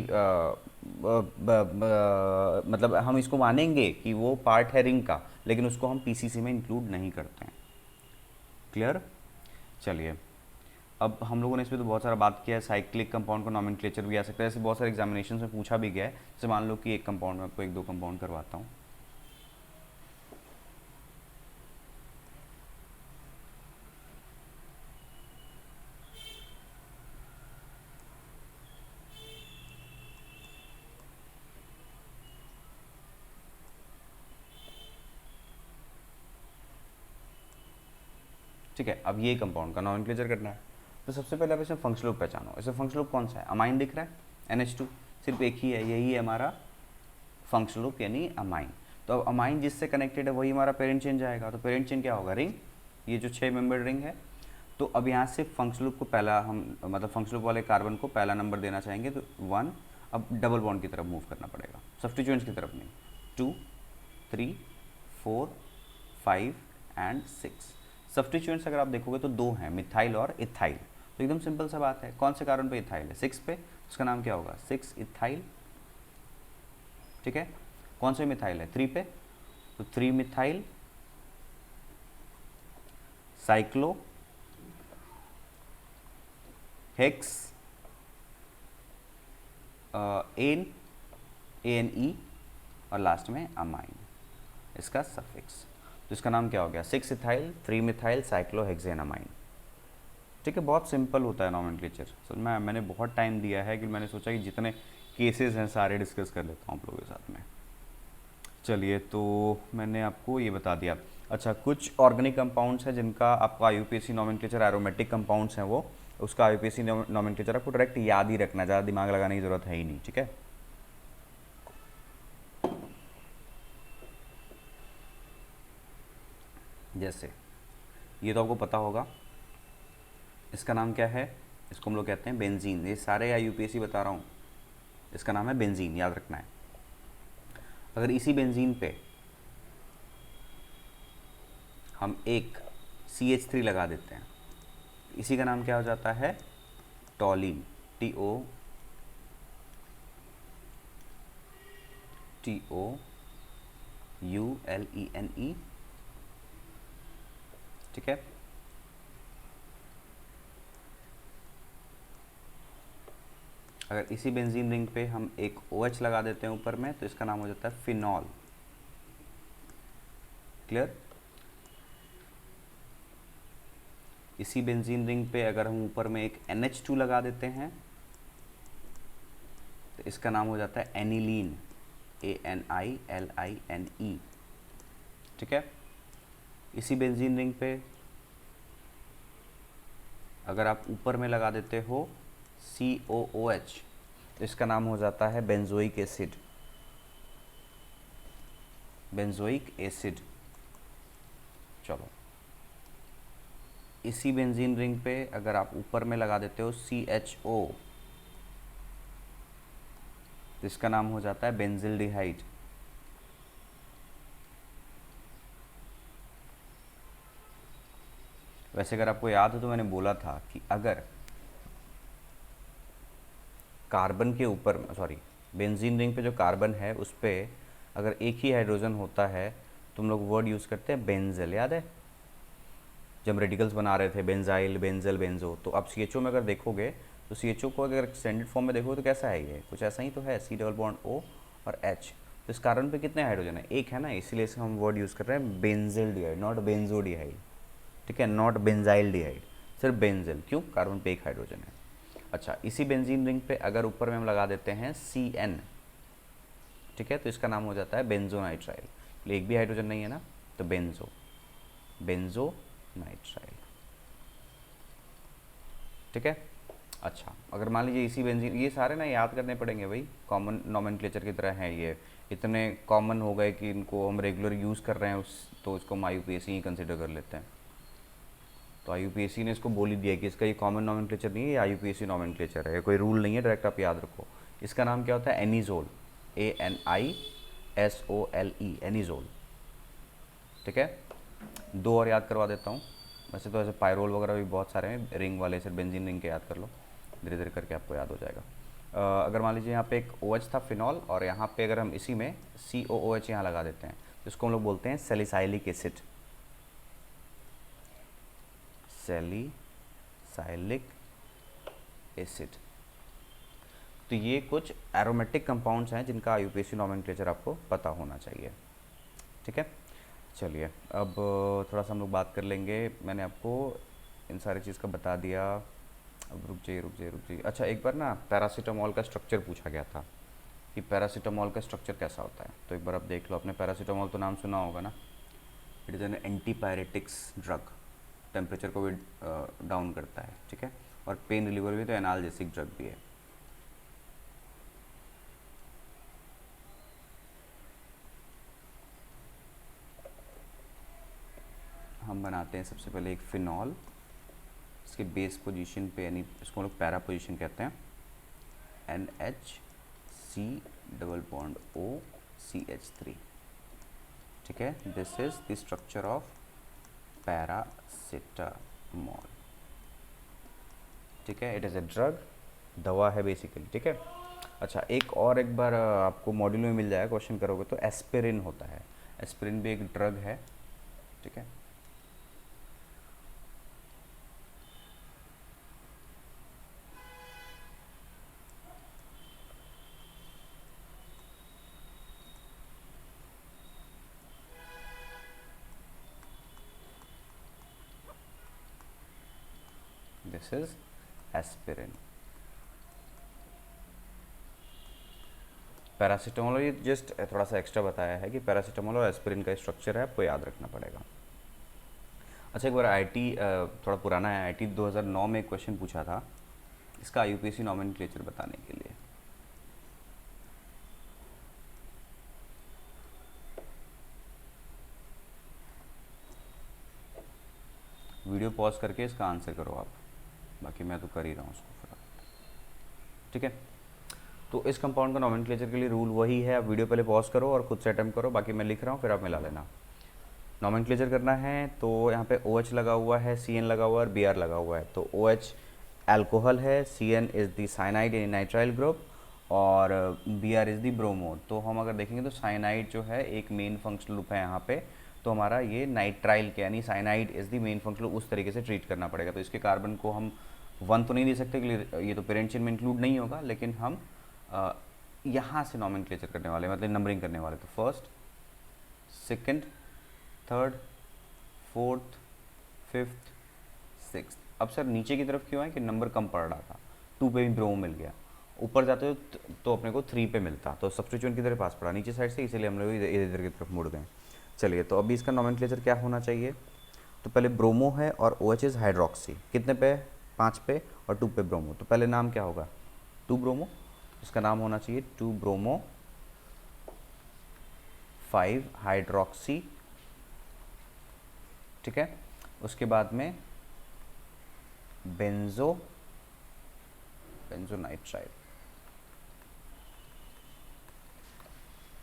मतलब हम इसको मानेंगे कि वो पार्ट है रिंग का, लेकिन उसको हम पीसीसी में इंक्लूड नहीं करते हैं। क्लियर। चलिए, अब हम लोगों ने इस पर तो बहुत सारा बात किया है। साइक्लिक कंपाउंड को नॉमेनक्लेचर भी आ सकता है, ऐसे बहुत सारे एग्जामिनेशन में पूछा भी गया है। जैसे मान लो कि एक कंपाउंड में आपको एक दो कंपाउंड करवाता हूँ। ठीक है, अब ये कंपाउंड का नॉमेनक्लेचर करना है, तो सबसे पहले आप इसमें फंक्शनल ग्रुप पहचानो। इसमें फंक्शनल ग्रुप कौन सा है, अमाइन दिख रहा है, NH2 सिर्फ एक ही है, यही है हमारा फंक्शनल ग्रुप यानी अमाइन। तो अब अमाइन जिससे कनेक्टेड है वही हमारा पेरेंट चेन जाएगा, तो पेरेंट चेन क्या होगा, रिंग, ये जो 6 मेंबर रिंग है। तो अब यहाँ से फंक्शनल ग्रुप को पहला हम मतलब फंक्शनल ग्रुप वाले कार्बन को पहला नंबर देना चाहेंगे, तो 1। अब डबल बॉन्ड की तरफ मूव करना पड़ेगा, सब्स्टिट्यूएंट्स की तरफ नहीं। 2 3 4 5 एंड 6। सब्स्टिट्यूएंट्स अगर आप देखोगे तो दो हैं, मिथाइल और इथाइल। तो एकदम सिंपल सा बात है, कौन से कार्बन पे इथाइल है, 6 पे, उसका नाम क्या होगा, 6 इथाइल, ठीक है। कौन से मिथाइल है, 3 पे, तो 3 methyl cyclo hex en ANE और लास्ट में अमाइन, इसका सफिक्स। तो इसका नाम क्या हो गया, 6 इथाइल 3 मिथाइल साइक्लोहेक्सेन अमाइन, ठीक है। बहुत सिंपल होता है नॉमेनक्लेचर। सर मैंने बहुत टाइम दिया है कि मैंने सोचा कि जितने केसेस हैं सारे डिस्कस कर लेता हूँ आप लोगों के साथ में। चलिए, तो मैंने आपको ये बता दिया। अच्छा, कुछ ऑर्गेनिक कंपाउंड्स हैं जिनका आपका IUPAC नॉमेनक्लेचर, एरोमेटिक कंपाउंड्स हैं वो, उसका IUPAC नॉमेनक्लेचर आपको डायरेक्ट याद ही रखना, ज़्यादा दिमाग लगाने की ज़रूरत है ही नहीं, ठीक है। जैसे ये तो आपको पता होगा, इसका नाम क्या है, इसको हम लोग कहते हैं बेंजीन। ये सारे IUPAC बता रहा हूँ, इसका नाम है बेंजीन, याद रखना है। अगर इसी बेंजीन पे हम एक CH3 लगा देते हैं, इसी का नाम क्या हो जाता है, टॉलिन, TOULENE, ठीक है। अगर इसी बेंजीन रिंग पे हम एक OH लगा देते हैं ऊपर में, तो इसका नाम हो जाता है फिनॉल। क्लियर। इसी बेंजीन रिंग पे अगर हम ऊपर में एक NH2 लगा देते हैं, तो इसका नाम हो जाता है एनिलीन, ANILINE, ठीक है। इसी बेंजीन रिंग पे अगर आप ऊपर में लगा देते हो COOH, तो इसका नाम हो जाता है बेंजोइक एसिड, बेंजोइक एसिड। चलो, इसी बेंजीन रिंग पे अगर आप ऊपर में लगा देते हो CHO, तो इसका नाम हो जाता है बेंजिल्डिहाइड। वैसे अगर आपको याद हो तो मैंने बोला था कि अगर कार्बन के ऊपर, सॉरी, बेंजीन रिंग पे जो कार्बन है उस पर अगर एक ही हाइड्रोजन होता है, तुम लोग वर्ड यूज़ करते हैं बेंजल, याद है जब रेडिकल्स बना रहे थे, बेंजाइल, बेंजल, बेंजो। तो अब CHO में अगर देखोगे तो CHO को अगर एक्सटेंडेड फॉर्म में देखोगे तो कैसा है, ये कुछ ऐसा ही तो है, C डबल बॉन्ड O और H। तो इस कार्बन पे कितने हाइड्रोजन है, एक है ना, इसीलिए इसे हम वर्ड यूज़ कर रहे हैं बेंजिल डिहाइड, नॉट बेंजोडिहाइड, ठीक है, नॉट बेंजाइल डिहाइड, सिर्फ बेंजिल। क्यों, कार्बन पे एक हाइड्रोजन है। अच्छा, इसी बेंजीन रिंग पे अगर ऊपर में हम लगा देते हैं CN, ठीक है, तो इसका नाम हो जाता है बेंजोनाइट्राइल। एक भी हाइड्रोजन नहीं है ना, तो बेंजोनाइट्राइल, ठीक है। अच्छा, अगर मान लीजिए इसी बेंजीन, ये सारे ना याद करने पड़ेंगे भाई, कॉमन नॉमेनक्लेचर की तरह हैं ये, इतने कॉमन हो गए कि इनको हम रेगुलर यूज़ कर रहे हैं तो इसको हम IUPAC ही कंसिडर कर लेते हैं। तो IUPAC ने इसको बोल ही दिया कि इसका ये कॉमन नॉमेनक्लेचर नहीं है, ये IUPAC नॉमेनक्लेचर है, कोई रूल नहीं है, डायरेक्ट आप याद रखो। इसका नाम क्या होता है, एनिजोल, ANISOLE, एनिजोल, ठीक है। दो और याद करवा देता हूँ, वैसे तो ऐसे पायरोल वगैरह भी बहुत सारे हैं, रिंग वाले सिर्फ बेंजीन रिंग के याद कर लो, धीरे धीरे करके आपको याद हो जाएगा। अगर मान लीजिए यहाँ पे एक OH था फिनॉल, और यहाँ पे अगर हम इसी में COOH यहाँ लगा देते हैं, तो इसको हम लोग बोलते हैं सैलिसाइलिक एसिड, सैलिसाइलिक एसिड। तो ये कुछ एरोमेटिक कंपाउंड्स हैं जिनका IUPAC नॉमेनक्लेचर आपको पता होना चाहिए, ठीक है। चलिए अब थोड़ा सा हम लोग बात कर लेंगे, मैंने आपको इन सारी चीज़ का बता दिया। अब रुक जाइए। अच्छा, एक बार ना पैरासीटामोल का स्ट्रक्चर पूछा गया था कि पैरासीटामोल का स्ट्रक्चर कैसा होता है, तो एक बार आप देख लो, आपने पैरासीटामोल तो नाम सुना होगा ना, it is an antipyretics drug, temperature को भी डाउन करता है, ठीक है, और पेन रिलीवर भी, तो एनाल्जेसिक ड्रग भी है। हम बनाते हैं सबसे पहले एक फिनॉल, इसके बेस पोजीशन पे, यानी इसको हम लोग पैरा पोजीशन कहते हैं, NHC डबल बॉन्ड OCH3, ठीक है, this is the structure of paracetamol, ठीक है, इट इज़ ए ड्रग, दवा है बेसिकली, ठीक है। अच्छा, एक बार आपको मॉड्यूल में मिल जाएगा, क्वेश्चन करोगे तो एस्पिरिन होता है, एस्पिरिन भी एक ड्रग है, ठीक है। This is aspirin. पैरासीटामोल, ये जस्ट थोड़ा सा एक्स्ट्रा बताया है कि पैरासीटामोल और एस्पिरिन का स्ट्रक्चर है, आपको याद रखना पड़ेगा। अच्छा, एक बार IIT, थोड़ा पुराना है, IIT 2009 में एक क्वेश्चन पूछा था इसका IUPAC नॉमेनक्लेचर बताने के लिए। वीडियो पॉज करके इसका आंसर करो आप, बाकी मैं तो कर ही रहा हूँ उसको फटाफट, ठीक है। तो इस कंपाउंड का नॉमेनक्लेचर के लिए रूल वही है, आप वीडियो पहले पॉज करो और खुद से अटेम्प्ट करो, बाकी मैं लिख रहा हूँ, फिर आप मिला लेना। नॉमेनक्लेचर करना है तो यहाँ पे OH लगा हुआ है, CN लगा हुआ है और Br लगा हुआ है। तो OH अल्कोहल है, CN is the cyanide in nitrile group, और Br इज़ द ब्रोमो। तो हम अगर देखेंगे तो साइनाइड जो है एक मेन फंक्शनल ग्रुप है यहाँ पे, तो हमारा ये नाइट्राइल के, यानी cyanide is the main functional, उस तरीके से ट्रीट करना पड़ेगा। तो इसके कार्बन को हम 1 तो नहीं दे सकते, ये तो पेरेंट चेन में इंक्लूड नहीं होगा, लेकिन हम यहाँ से नॉमेनक्लेचर करने वाले, मतलब नंबरिंग करने वाले। तो first, second, third, fourth, fifth, sixth. अब सर नीचे की तरफ क्यों है कि नंबर कम पड़ रहा था, 2 पे भी ब्रोमो मिल गया, ऊपर जाते तो अपने को 3 पे मिलता, तो सब्स्टिट्यूएंट की तरफ पास पड़ा नीचे साइड से, इसीलिए हम लोग इधर की तरफ मुड़ गए। चलिए, तो अभी इसका नॉमेनक्लेचर क्या होना चाहिए, तो पहले ब्रोमो है और OH इज़ हाइड्रोक्सी, कितने पे, 5 पे, और 2 पे ब्रोमो, तो पहले नाम क्या होगा, 2 ब्रोमो, इसका नाम होना चाहिए 2 ब्रोमो 5 हाइड्रोक्सी, ठीक है। उसके बाद में बेंजोनाइट्राइल।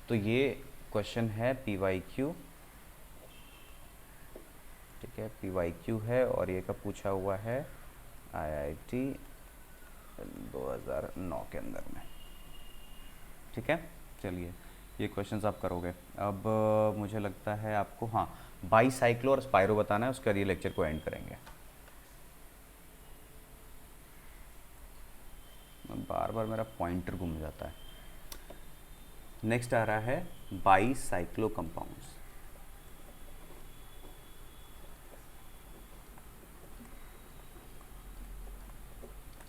तो ये क्वेश्चन है PYQ, ठीक है, PYQ है, और ये कब पूछा हुआ है, IIT 2009 के अंदर में। ठीक है, चलिए ये क्वेश्चंस आप करोगे। अब मुझे लगता है आपको हाँ बाईसाइक्लो और स्पायरो बताना है, उसके बाद ये लेक्चर को एंड करेंगे। बार बार मेरा पॉइंटर घूम जाता है। नेक्स्ट आ रहा है बाईसाइक्लो कंपाउंड्स।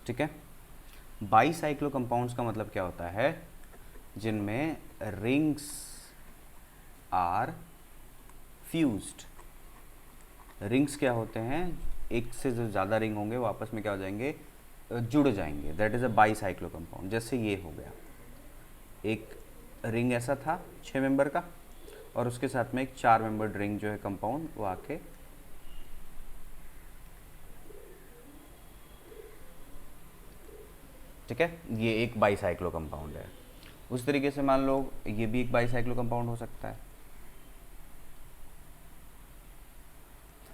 ठीक है, बाईसाइक्लो कंपाउंड्स का मतलब क्या होता है, जिनमें रिंग्स आर फ्यूज्ड। रिंग्स क्या होते हैं, एक से जो ज़्यादा रिंग होंगे वो आपस में क्या हो जाएंगे, जुड़ जाएंगे, that is a bicyclo compound. जैसे ये हो गया, एक रिंग ऐसा था 6 मेंबर का, और उसके साथ में एक 4 मेंबर्ड रिंग जो है कंपाउंड वो आके ठीक है, ये एक बाईसाइक्लो कंपाउंड है। उस तरीके से मान लो ये भी एक बाईसाइक्लो कंपाउंड हो सकता है।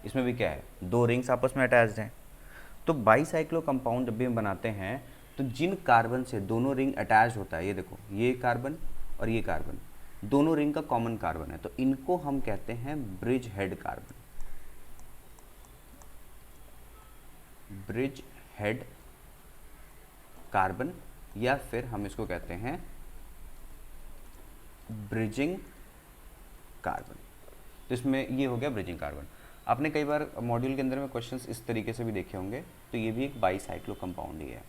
इसमें भी क्या है, 2 रिंग्स आपस में अटैच्ड हैं। तो बाईसाइक्लो कंपाउंड जब भी हम बनाते हैं तो जिन कार्बन से दोनों रिंग अटैच होता है, ये देखो ये कार्बन और ये कार्बन, दोनों रिंग का कॉमन कार्बन है, तो इनको हम कहते हैं bridge head carbon. Bridge head carbon, या फिर हम इसको कहते हैं ब्रिजिंग कार्बन। तो इसमें ये हो गया ब्रिजिंग कार्बन। आपने कई बार मॉड्यूल के अंदर में क्वेश्चंस इस तरीके से भी देखे होंगे, तो ये भी एक बाईसाइक्लो कंपाउंड ही है।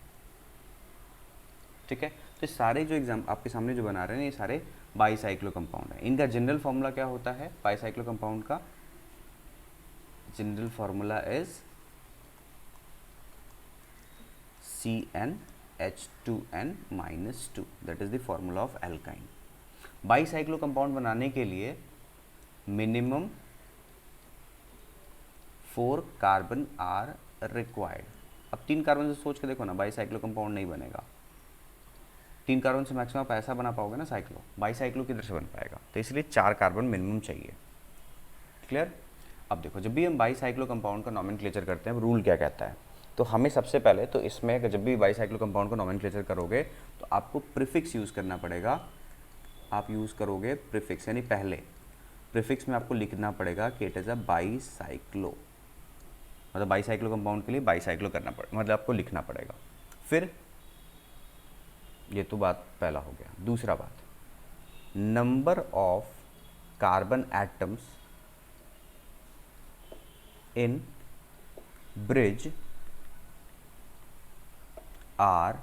ठीक है, तो सारे जो एग्जाम आपके सामने जो बना रहे हैं ये सारे बाईसाइक्लो कंपाउंड है। इनका जनरल फॉर्मूला क्या होता है बाईसाइक्लो कंपाउंड का, general formula is CnH2n-2, that is the formula of alkyne. Bicyclo compound बनाने के लिए मिनिमम 4 कार्बन आर रिक्वायर्ड। अब 3 कार्बन से सोच के देखो ना, बाईसाइक्लो कंपाउंड नहीं बनेगा। 3 कार्बन से मैक्सिमम आप ऐसा बना पाओगे ना साइक्लो, बाईसाइक्लो किधर से बन पाएगा, तो इसलिए 4 कार्बन मिनिमम चाहिए। क्लियर। अब देखो, जब भी हम बाईसाइक्लो कंपाउंड का नॉमेनक्लेचर करते हैं, रूल क्या कहता है, तो हमें सबसे पहले तो इसमें जब भी बाईसाइक्लो कंपाउंड का नॉमेनक्लेचर करोगे तो आपको प्रीफिक्स यूज़ करना पड़ेगा। आप यूज़ करोगे प्रीफिक्स, यानी पहले प्रीफिक्स में आपको लिखना पड़ेगा कि इट इज़ अ बाईसाइक्लो, मतलब बाईसाइक्लो कंपाउंड के लिए बाईसाइक्लो करना पड़ेगा, मतलब आपको लिखना पड़ेगा। फिर ये तो बात पहला हो गया। दूसरा बात, number of carbon atoms in bridge are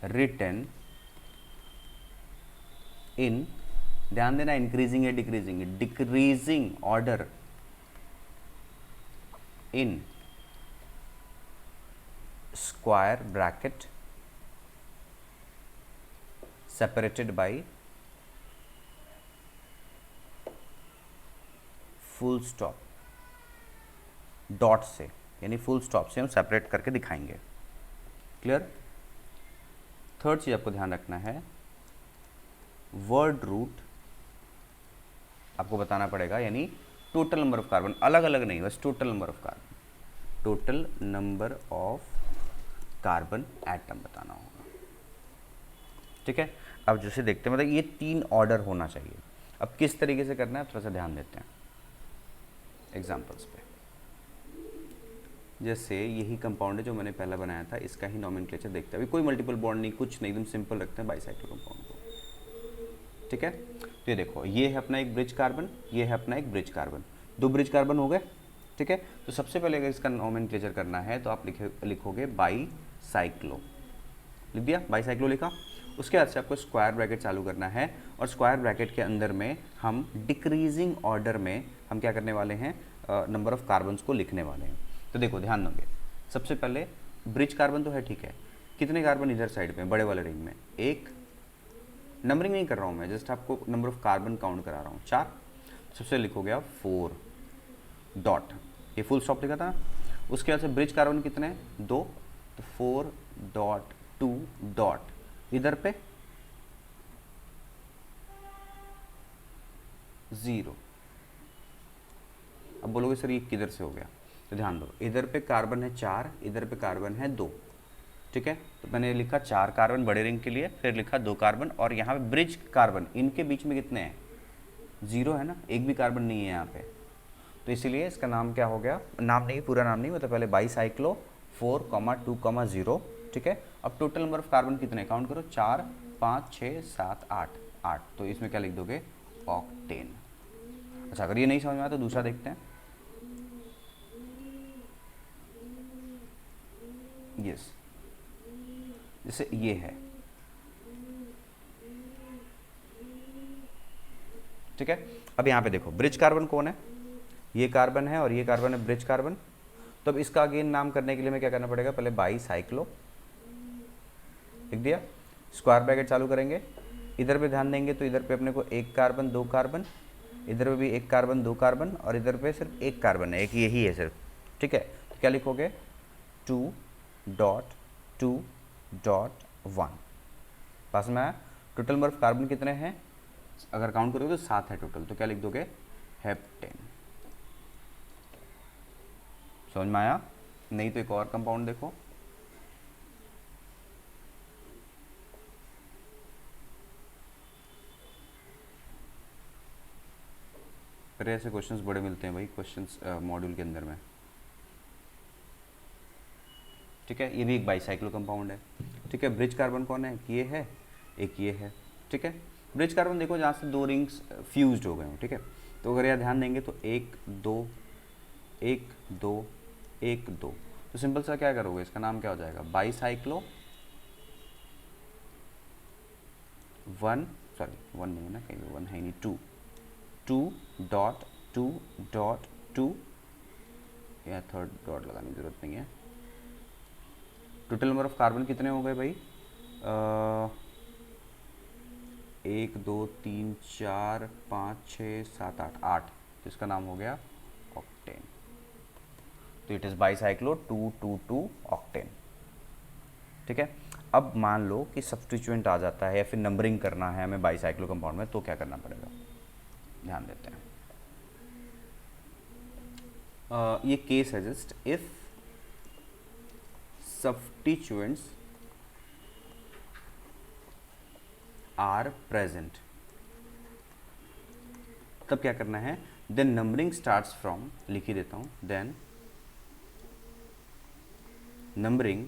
written in, ध्यान देना इंक्रीजिंग या decreasing, decreasing order in square bracket separated by full stop, dot से, यानी फुल स्टॉप से हम सेपरेट करके दिखाएंगे। क्लियर। थर्ड चीज आपको ध्यान रखना है, वर्ड रूट आपको बताना पड़ेगा, यानी टोटल नंबर ऑफ कार्बन, अलग अलग नहीं, बस total number of carbon, total number of carbon atom बताना होगा। ठीक है, अब जैसे देखते हैं, मतलब ये 3 ऑर्डर होना चाहिए। अब किस तरीके से करना है थोड़ा सा ध्यान देते हैं एग्जांपल्स पे। जैसे यही कंपाउंड है जो मैंने पहला बनाया था, इसका ही नॉमेनक्लेचर देखते हैं। अभी कोई मल्टीपल बॉन्ड नहीं, कुछ नहीं, एकदम सिंपल रखते हैं बाईसाइक्लो कंपाउंड को। ठीक है, तो ये देखो, ये है अपना एक ब्रिज कार्बन, ये है अपना एक ब्रिज कार्बन, 2 ब्रिज कार्बन हो गए। ठीक है, तो सबसे पहले अगर इसका नॉमेनक्लेचर करना है तो आप लिखोगे बाईसाइक्लो, लिख दिया, बाईसाइक्लो लिखा। उसके बाद से आपको स्क्वायर ब्रैकेट चालू करना है, और स्क्वायर ब्रैकेट के अंदर में हम डिक्रीजिंग ऑर्डर में हम क्या करने वाले हैं, नंबर ऑफ कार्बन्स को लिखने वाले हैं। तो देखो ध्यान दोगे, सबसे पहले ब्रिज कार्बन तो है, ठीक है, कितने कार्बन इधर साइड पे बड़े वाले रिंग में, एक, नंबरिंग नहीं कर रहा हूँ मैं, जस्ट आपको नंबर ऑफ कार्बन काउंट करा रहा हूँ, 4। सबसे लिखोगे आप 4 डॉट, ये फुल स्टॉप लिखा था। उसके बाद से ब्रिज कार्बन कितने हैं, 2, तो 4 डॉट 2 डॉट, इधर पे 0। अब बोलोगे सर ये किधर से हो गया, तो ध्यान दो, इधर पे कार्बन है 4, इधर पे कार्बन है 2, ठीक है। तो मैंने लिखा 4 कार्बन बड़े रिंग के लिए, फिर लिखा 2 कार्बन, और यहाँ पे ब्रिज कार्बन इनके बीच में कितने हैं, 0 है ना, एक भी कार्बन नहीं है यहाँ पे। तो इसीलिए इसका नाम क्या हो गया, नाम नहीं, पूरा नाम नहीं, मतलब पहले बाईसाइक्लो 4,2,0। ठीक है। अब टोटल नंबर ऑफ कार्बन कितने, काउंट करो, 4, 5, 6, 7, 8, 8। तो इसमें क्या लिख दोगे, ऑक्टेन। अच्छा, अगर ये नहीं समझ में आया तो दूसरा देखते हैं। यस, जैसे ये है, ठीक है। अब यहाँ पे देखो ब्रिज कार्बन कौन है, ये कार्बन है और ये कार्बन है ब्रिज कार्बन। तो अब इसका अगेन नाम करने के लिए हमें क्या करना पड़ेगा, पहले बाईसाइक्लो लिख दिया, स्क्वायर ब्रैकेट चालू करेंगे, इधर पे ध्यान देंगे तो इधर पे अपने को 1 कार्बन 2 कार्बन, इधर पे भी 1 कार्बन 2 कार्बन, और इधर पे सिर्फ 1 कार्बन है, एक यही है सिर्फ। ठीक है। तो क्या लिखोगे, 2.2.1। पास में आया। टोटल नंबर ऑफ कार्बन कितने हैं, अगर काउंट करोगे तो 7 है टोटल। तो क्या लिख दोगे, हेप्टेन। समझ में आया। नहीं तो एक और कंपाउंड देखो, फिर ऐसे क्वेश्चंस बड़े मिलते हैं भाई क्वेश्चंस मॉड्यूल के अंदर में। ठीक है। ये भी एक बाईसाइक्लो कंपाउंड है। ठीक है। ब्रिज कार्बन कौन है, ये है, एक ये है। ठीक है। ब्रिज कार्बन देखो जहाँ से 2 रिंग्स फ्यूज्ड हो गए हो। ठीक है। तो अगर यहाँ ध्यान देंगे तो 1 2 1 2 1 2। तो सिंपल सा क्या करोगे, इसका नाम क्या हो जाएगा, बाईसाइक्लो 1, सॉरी 1 नहीं है ना, कहीं 1 है नहीं, 2.2.2, या थर्ड डॉट लगाने की जरूरत नहीं है। टोटल नंबर ऑफ कार्बन कितने हो गए भाई, 1 2 3 4 5 6 7 8 8। तो इसका नाम हो गया ऑक्टेन। तो इट इज़ बाईसाइक्लो 2,2,2 ऑक्टेन। ठीक है। अब मान लो कि सब्स्टिट्यूएंट आ जाता है या फिर नंबरिंग करना है हमें बाईसाइक्लो कंपाउंड में, तो क्या करना पड़ेगा, ध्यान देते हैं। ये केस है just, if substituents are present, तब क्या करना है, देन नंबरिंग स्टार्ट्स फ्रॉम, लिख ही देता हूं, then numbering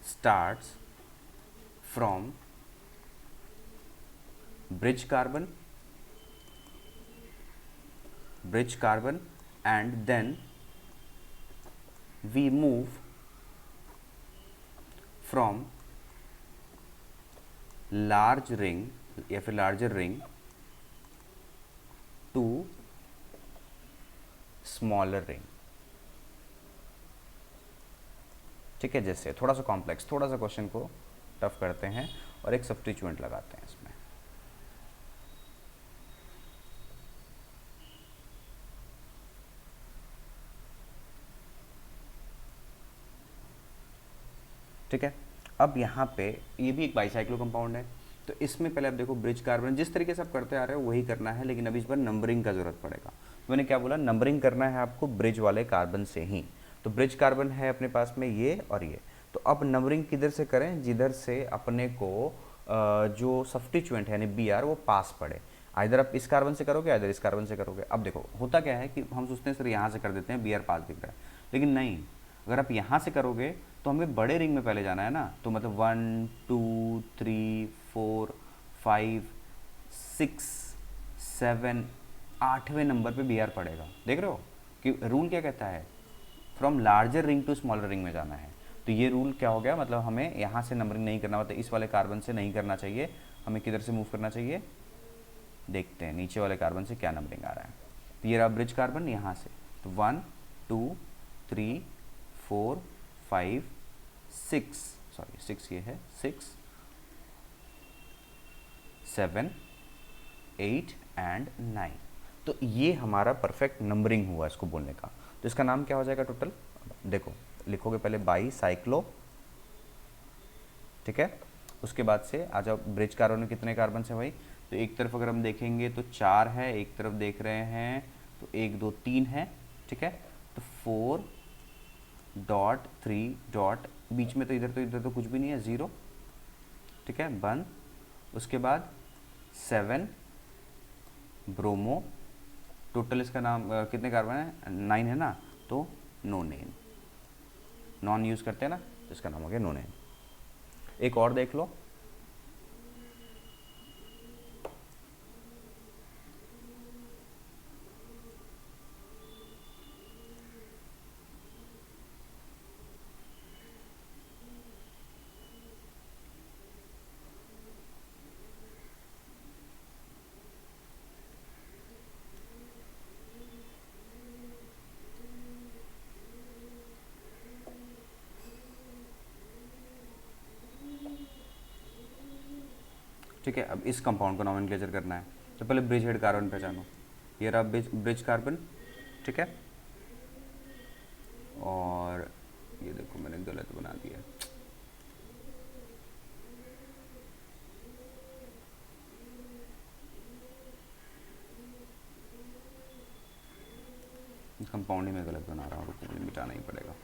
starts from bridge carbon and then we move from large ring या फिर larger ring to smaller ring। ठीक है। जैसे थोड़ा सा कॉम्प्लेक्स, थोड़ा सा क्वेश्चन को टफ करते हैं और एक सब्स्टिट्यूएंट लगाते हैं इसमें। ठीक है। अब यहाँ पे ये भी एक बाईसाइक्लो कंपाउंड है, तो इसमें पहले आप देखो ब्रिज कार्बन जिस तरीके से आप करते आ रहे हो वही करना है, लेकिन अभी इस बार नंबरिंग का जरूरत पड़ेगा। तो मैंने क्या बोला, नंबरिंग करना है आपको ब्रिज वाले कार्बन से ही। तो ब्रिज कार्बन है अपने पास में ये और ये, तो अब नंबरिंग किधर से करें, जिधर से अपने को जो सब्स्टिट्यूएंट है यानी बी आर वो पास पड़े। इधर आप इस कार्बन से करोगे, इधर इस कार्बन से करोगे। अब देखो होता क्या है कि हम सोचते हैं सर यहाँ से कर देते हैं, बी आर पास दिख रहा है, लेकिन नहीं, अगर आप यहाँ से करोगे तो हमें बड़े रिंग में पहले जाना है ना। तो मतलब 1 2 3 4 5 6 7 8वें नंबर पे बी आर पड़ेगा। देख रहे हो कि रूल क्या कहता है, from larger ring to smaller ring में जाना है। तो ये रूल क्या हो गया, मतलब हमें यहाँ से नंबरिंग नहीं करना, मतलब इस वाले कार्बन से नहीं करना चाहिए, हमें किधर से मूव करना चाहिए, देखते हैं नीचे वाले कार्बन से क्या नंबरिंग आ रहा है। तो ये रहा ब्रिज कार्बन यहाँ से, तो 1 2 3 4 5 6, सॉरी 6 ये है, 6 7 8 एंड 9। तो ये हमारा परफेक्ट नंबरिंग हुआ इसको बोलने का। तो इसका नाम क्या हो जाएगा टोटल, देखो लिखोगे पहले बाईसाइक्लो, ठीक है। उसके बाद से आ जाओ ब्रिज कार्बन में कितने कार्बन है भाई, तो एक तरफ अगर हम देखेंगे तो 4 है, एक तरफ देख रहे हैं तो 1 2 3 है, ठीक है। तो 4 डॉट 3 डॉट बीच में तो इधर तो कुछ भी नहीं है, 0, ठीक है, बंद। उसके बाद 7 ब्रोमो, टोटल इसका नाम कितने कार्बन है, 9 है ना, तो नोनेन, नॉन यूज़ करते हैं ना, तो इसका नाम हो गया नोनेन। एक और देख लो, ठीक है। अब इस कंपाउंड को नॉमेनक्लेचर करना है, तो पहले ब्रिज हेड कार्बन पहचानो, ये रहा ब्रिज कार्बन, ठीक है। और ये देखो मैंने गलत बना दिया, कंपाउंड ही मैं गलत बना रहा हूँ, रुको मुझे मिटाना ही पड़ेगा।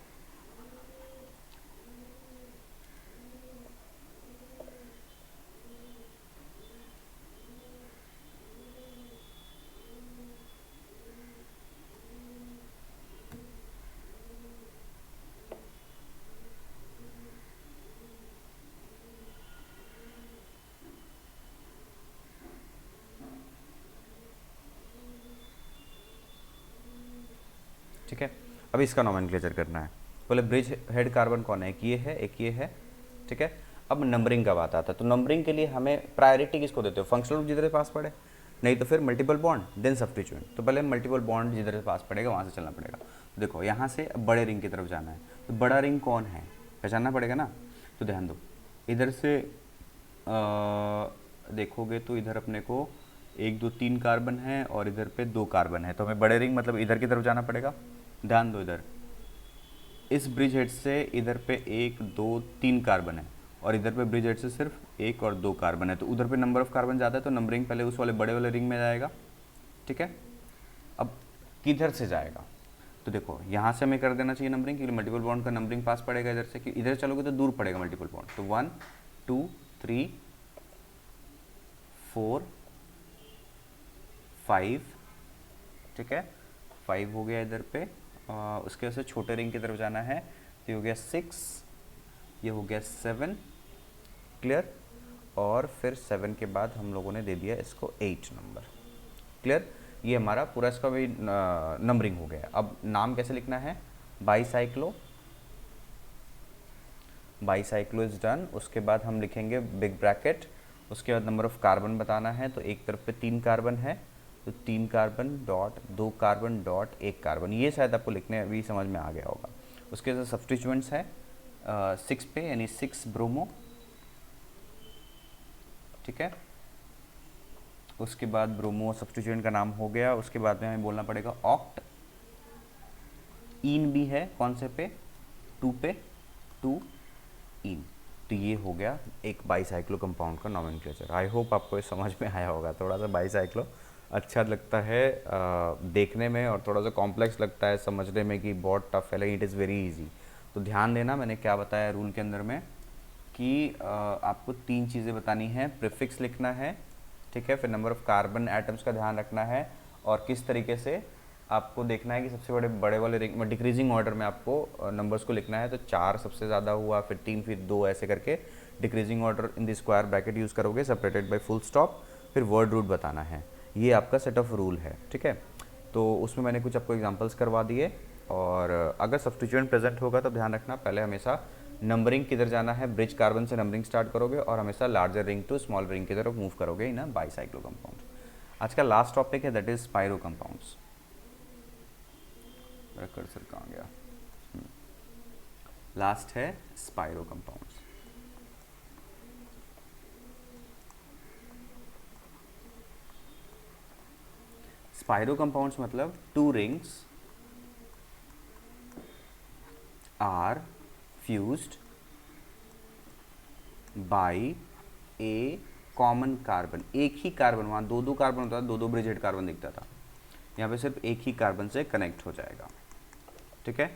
ठीक है, अब इसका नॉमेनक्लेचर करना है। पहले ब्रिज हेड कार्बन कौन है, एक ये है, एक ये है, ठीक है। अब नंबरिंग का बात आता है, तो नंबरिंग के लिए हमें प्रायोरिटी किसको देते हो, फंक्शनल ग्रुप जिधर पास पड़े, नहीं तो फिर मल्टीपल बॉन्ड देन सब्स्टिट्यूएंट। तो पहले मल्टीपल बॉन्ड जिधर पास पड़ेगा वहाँ से चलना पड़ेगा। तो देखो यहाँ से बड़े रिंग की तरफ जाना है, तो बड़ा रिंग कौन है पहचानना पड़ेगा ना। तो ध्यान दो, इधर से देखोगे तो इधर अपने को 1 2 3 कार्बन है और इधर पे 2 कार्बन है, तो हमें बड़े रिंग मतलब इधर की तरफ जाना पड़ेगा। ध्यान दो, इधर इस ब्रिज हेड से इधर पे 1 2 3 कार्बन है और इधर पे ब्रिज हेड से सिर्फ 1 और 2 कार्बन है, तो उधर पे नंबर ऑफ कार्बन ज़्यादा है, तो नंबरिंग पहले उस वाले बड़े वाले रिंग में जाएगा, ठीक है। अब किधर से जाएगा, तो देखो यहाँ से हमें कर देना चाहिए नंबरिंग, क्योंकि मल्टीपल बॉन्ड का नंबरिंग पास पड़ेगा इधर से, कि इधर चलोगे तो दूर पड़ेगा मल्टीपल बॉन्ड। तो 1 2 3 4 5, ठीक है, 5 हो गया इधर पे। उसके वजह से छोटे रिंग की तरफ जाना है, तो ये हो गया 6, ये हो गया 7, क्लियर। और फिर 7 के बाद हम लोगों ने दे दिया इसको 8 नंबर, क्लियर। ये हमारा पूरा इसका भी नंबरिंग हो गया। अब नाम कैसे लिखना है, बाईसाइक्लो, बाईसाइक्लो इज डन। उसके बाद हम लिखेंगे बिग ब्रैकेट, उसके बाद नंबर ऑफ कार्बन बताना है, तो एक तरफ पे 3 कार्बन है, तो 3 carbon dot 2 carbon dot 1 carbon, ये शायद आपको लिखने अभी समझ में आ गया होगा। उसके बाद सब्स्टिट्यूएंट्स है 6 पे, यानी 6 ब्रोमो, ठीक है। उसके बाद ब्रोमो सब्स्टिट्यूएंट का नाम हो गया। उसके बाद में हमें बोलना पड़ेगा ऑक्ट, इन भी है कौन से पे, 2 पे, 2 इन। तो ये हो गया एक बाईसाइक्लो कंपाउंड का नॉमेनक्लेचर। आई होप आपको ये समझ में आया होगा। थोड़ा सा बाईसाइक्लो अच्छा लगता है देखने में और थोड़ा सा कॉम्प्लेक्स लगता है समझने में कि बहुत टफ है, लेकिन इट इज़ वेरी इजी। तो ध्यान देना मैंने क्या बताया रूल के अंदर में कि आपको 3 चीज़ें बतानी है, प्रीफिक्स लिखना है, ठीक है, फिर नंबर ऑफ कार्बन एटम्स का ध्यान रखना है और किस तरीके से आपको देखना है कि सबसे बड़े वाले रिंग में डिक्रीजिंग ऑर्डर में आपको नंबर्स को लिखना है। तो 4 सबसे ज़्यादा हुआ, फिर 3, फिर 2, ऐसे करके decreasing order in the square bracket use करोगे, सेपरेटेड बाय फुल स्टॉप, फिर वर्ड रूट बताना है। ये आपका सेट ऑफ रूल है, ठीक है। तो उसमें मैंने कुछ आपको एग्जांपल्स करवा दिए। और अगर सब्स्टिट्यूएंट प्रेजेंट होगा तो ध्यान रखना पहले हमेशा नंबरिंग किधर जाना है, ब्रिज कार्बन से नंबरिंग स्टार्ट करोगे और हमेशा larger ring to small ring की तरफ मूव करोगे इन बाईसाइक्लो कंपाउंड। आज का लास्ट टॉपिक है दैट इज स्पाइरो कंपाउंड्स। मेरा कर्सर कहाँ गया, लास्ट है स्पाइरो कंपाउंड्स। स्पाइरो कंपाउंड्स मतलब 2 rings are fused by a common carbon. एक ही कार्बन, वहाँ 2 कार्बन होता था, 2 ब्रिज हेड कार्बन दिखता था, यहाँ पे सिर्फ एक ही कार्बन से कनेक्ट हो जाएगा, ठीक है।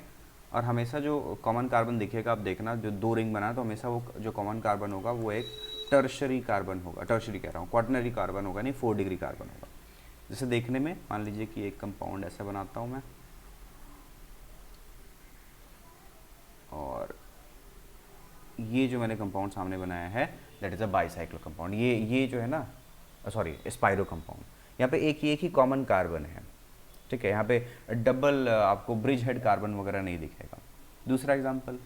और हमेशा जो कॉमन कार्बन दिखेगा, आप देखना जो 2 रिंग बना तो हमेशा वो जो कॉमन कार्बन होगा वो एक टर्शरी कार्बन होगा, टर्शरी कह रहा हूँ, क्वाटरनरी कार्बन होगा, नहीं 4 डिग्री कार्बन होगा। जैसे देखने में मान लीजिए कि एक कंपाउंड ऐसा बनाता हूँ मैं, और ये जो मैंने कंपाउंड सामने बनाया है that is a bicyclo compound. ये जो है ना, सॉरी स्पाइरो कंपाउंड, यहाँ पे एक ही कॉमन कार्बन है, ठीक है। यहाँ पे डबल आपको ब्रिज हेड कार्बन वगैरह नहीं दिखेगा। दूसरा एग्जांपल,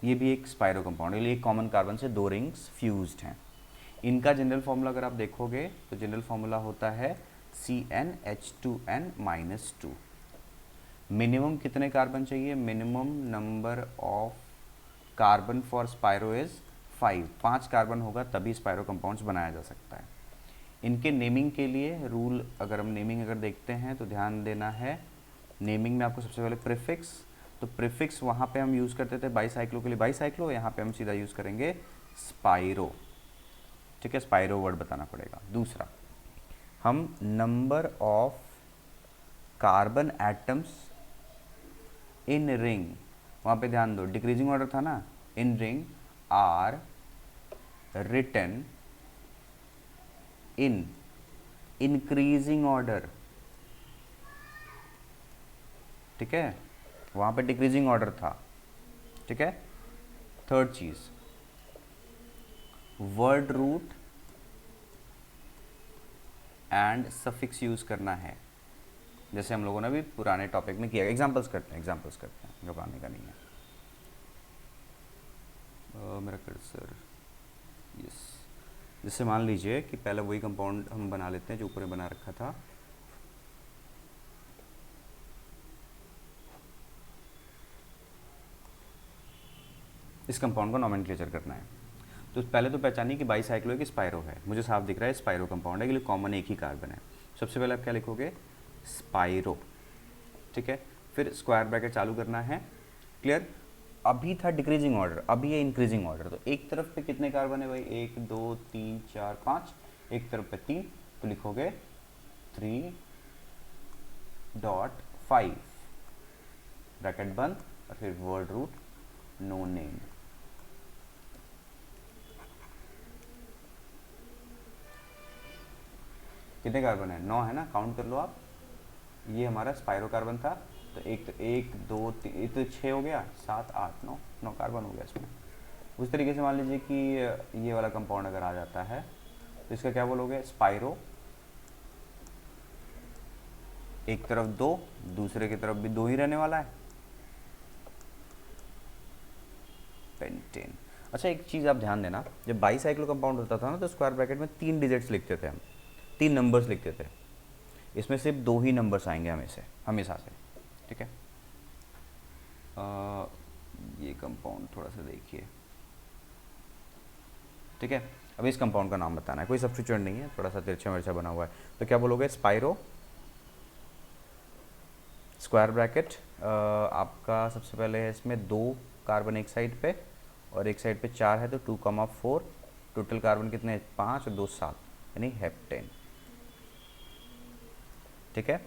ये भी एक स्पाइरो कंपाउंड, ये एक कॉमन कार्बन से 2 रिंग्स फ्यूज्ड हैं। इनका जनरल फॉर्मूला अगर आप देखोगे तो जनरल फॉर्मूला होता है CnH2n-2। मिनिमम कितने कार्बन चाहिए? Minimum number of carbon for spiro is 5 carbon होगा तभी स्पाइरो कंपाउंड्स बनाया जा सकता है। इनके नेमिंग के लिए रूल, अगर हम नेमिंग अगर देखते हैं तो ध्यान देना है, नेमिंग में आपको सबसे पहले प्रीफिक्स, तो प्रीफिक्स वहाँ पे हम यूज़ करते थे बाईसाइक्लो के लिए बाईसाइक्लो, यहाँ पे हम सीधा यूज़ करेंगे स्पाइरो, ठीक है। स्पाइरो वर्ड बताना पड़ेगा। दूसरा, हम number of carbon atoms in ring, वहाँ पे ध्यान दो डिक्रीजिंग ऑर्डर था ना, in ring are written in increasing order, ठीक है, वहाँ पे डिक्रीजिंग ऑर्डर था, ठीक है। थर्ड चीज़, word root and suffix use करना है, जैसे हम लोगों ने भी पुराने टॉपिक में किया। एग्जांपल्स करते हैं, घबराने का नहीं है। मेरा कर्सर, यस, जैसे मान लीजिए कि पहले वही कंपाउंड हम बना लेते हैं जो ऊपर बना रखा था। इस कंपाउंड को नॉमेनक्लेचर करना है, तो पहले तो पहचानिए कि बाईसाइक्लो एक स्पाइरो है, मुझे साफ दिख रहा है स्पाइरो कंपाउंड है, के लिए कॉमन एक ही कार्बन है। सबसे पहले आप क्या लिखोगे? स्पाइरो, ठीक है। फिर स्क्वायर ब्रैकेट चालू करना है, क्लियर। अभी था डिक्रीजिंग ऑर्डर, अभी है इंक्रीजिंग ऑर्डर, तो एक तरफ पे कितने कार्बन है भाई? 1 2 3 4 5, एक तरफ पे 3, तो लिखोगे 3.5 ब्रैकेट बंद, और फिर वर्ड रूट नो नेम। कितने कार्बन है? 9 है ना, काउंट कर लो आप। ये हमारा स्पाइरो कार्बन था, तो एक दो तीन, तो 6 हो गया, 7 8 9 कार्बन हो गया इसमें। उस तरीके से मान लीजिए कि ये वाला कंपाउंड अगर आ जाता है तो इसका क्या बोलोगे? स्पाइरो, एक तरफ 2, दूसरे की तरफ भी 2 ही रहने वाला है, पेंटेन। अच्छा, एक चीज़ आप ध्यान देना, जब बाईसाइक्लो कंपाउंड होता था ना तो स्क्वायर ब्रैकेट में 3 डिजिट्स लिखते थे हम, 3 नंबर्स लिखते थे। इसमें सिर्फ 2 ही नंबर्स आएंगे हमेशा से, ठीक है। ये कंपाउंड थोड़ा सा देखिए, ठीक है। अब इस कंपाउंड का नाम बताना है, कोई सब्स्टिट्यूएंट नहीं है, थोड़ा सा तिरछा मिर्चा बना हुआ है, तो क्या बोलोगे? स्पाइरो, स्क्वायर ब्रैकेट, आपका सबसे पहले है इसमें 2 कार्बन एक साइड पे और एक साइड पे 4 है, तो 2,4, टोटल कार्बन कितने हैं? 5 और 2 7, यानी हेप्टेन, ठीक है।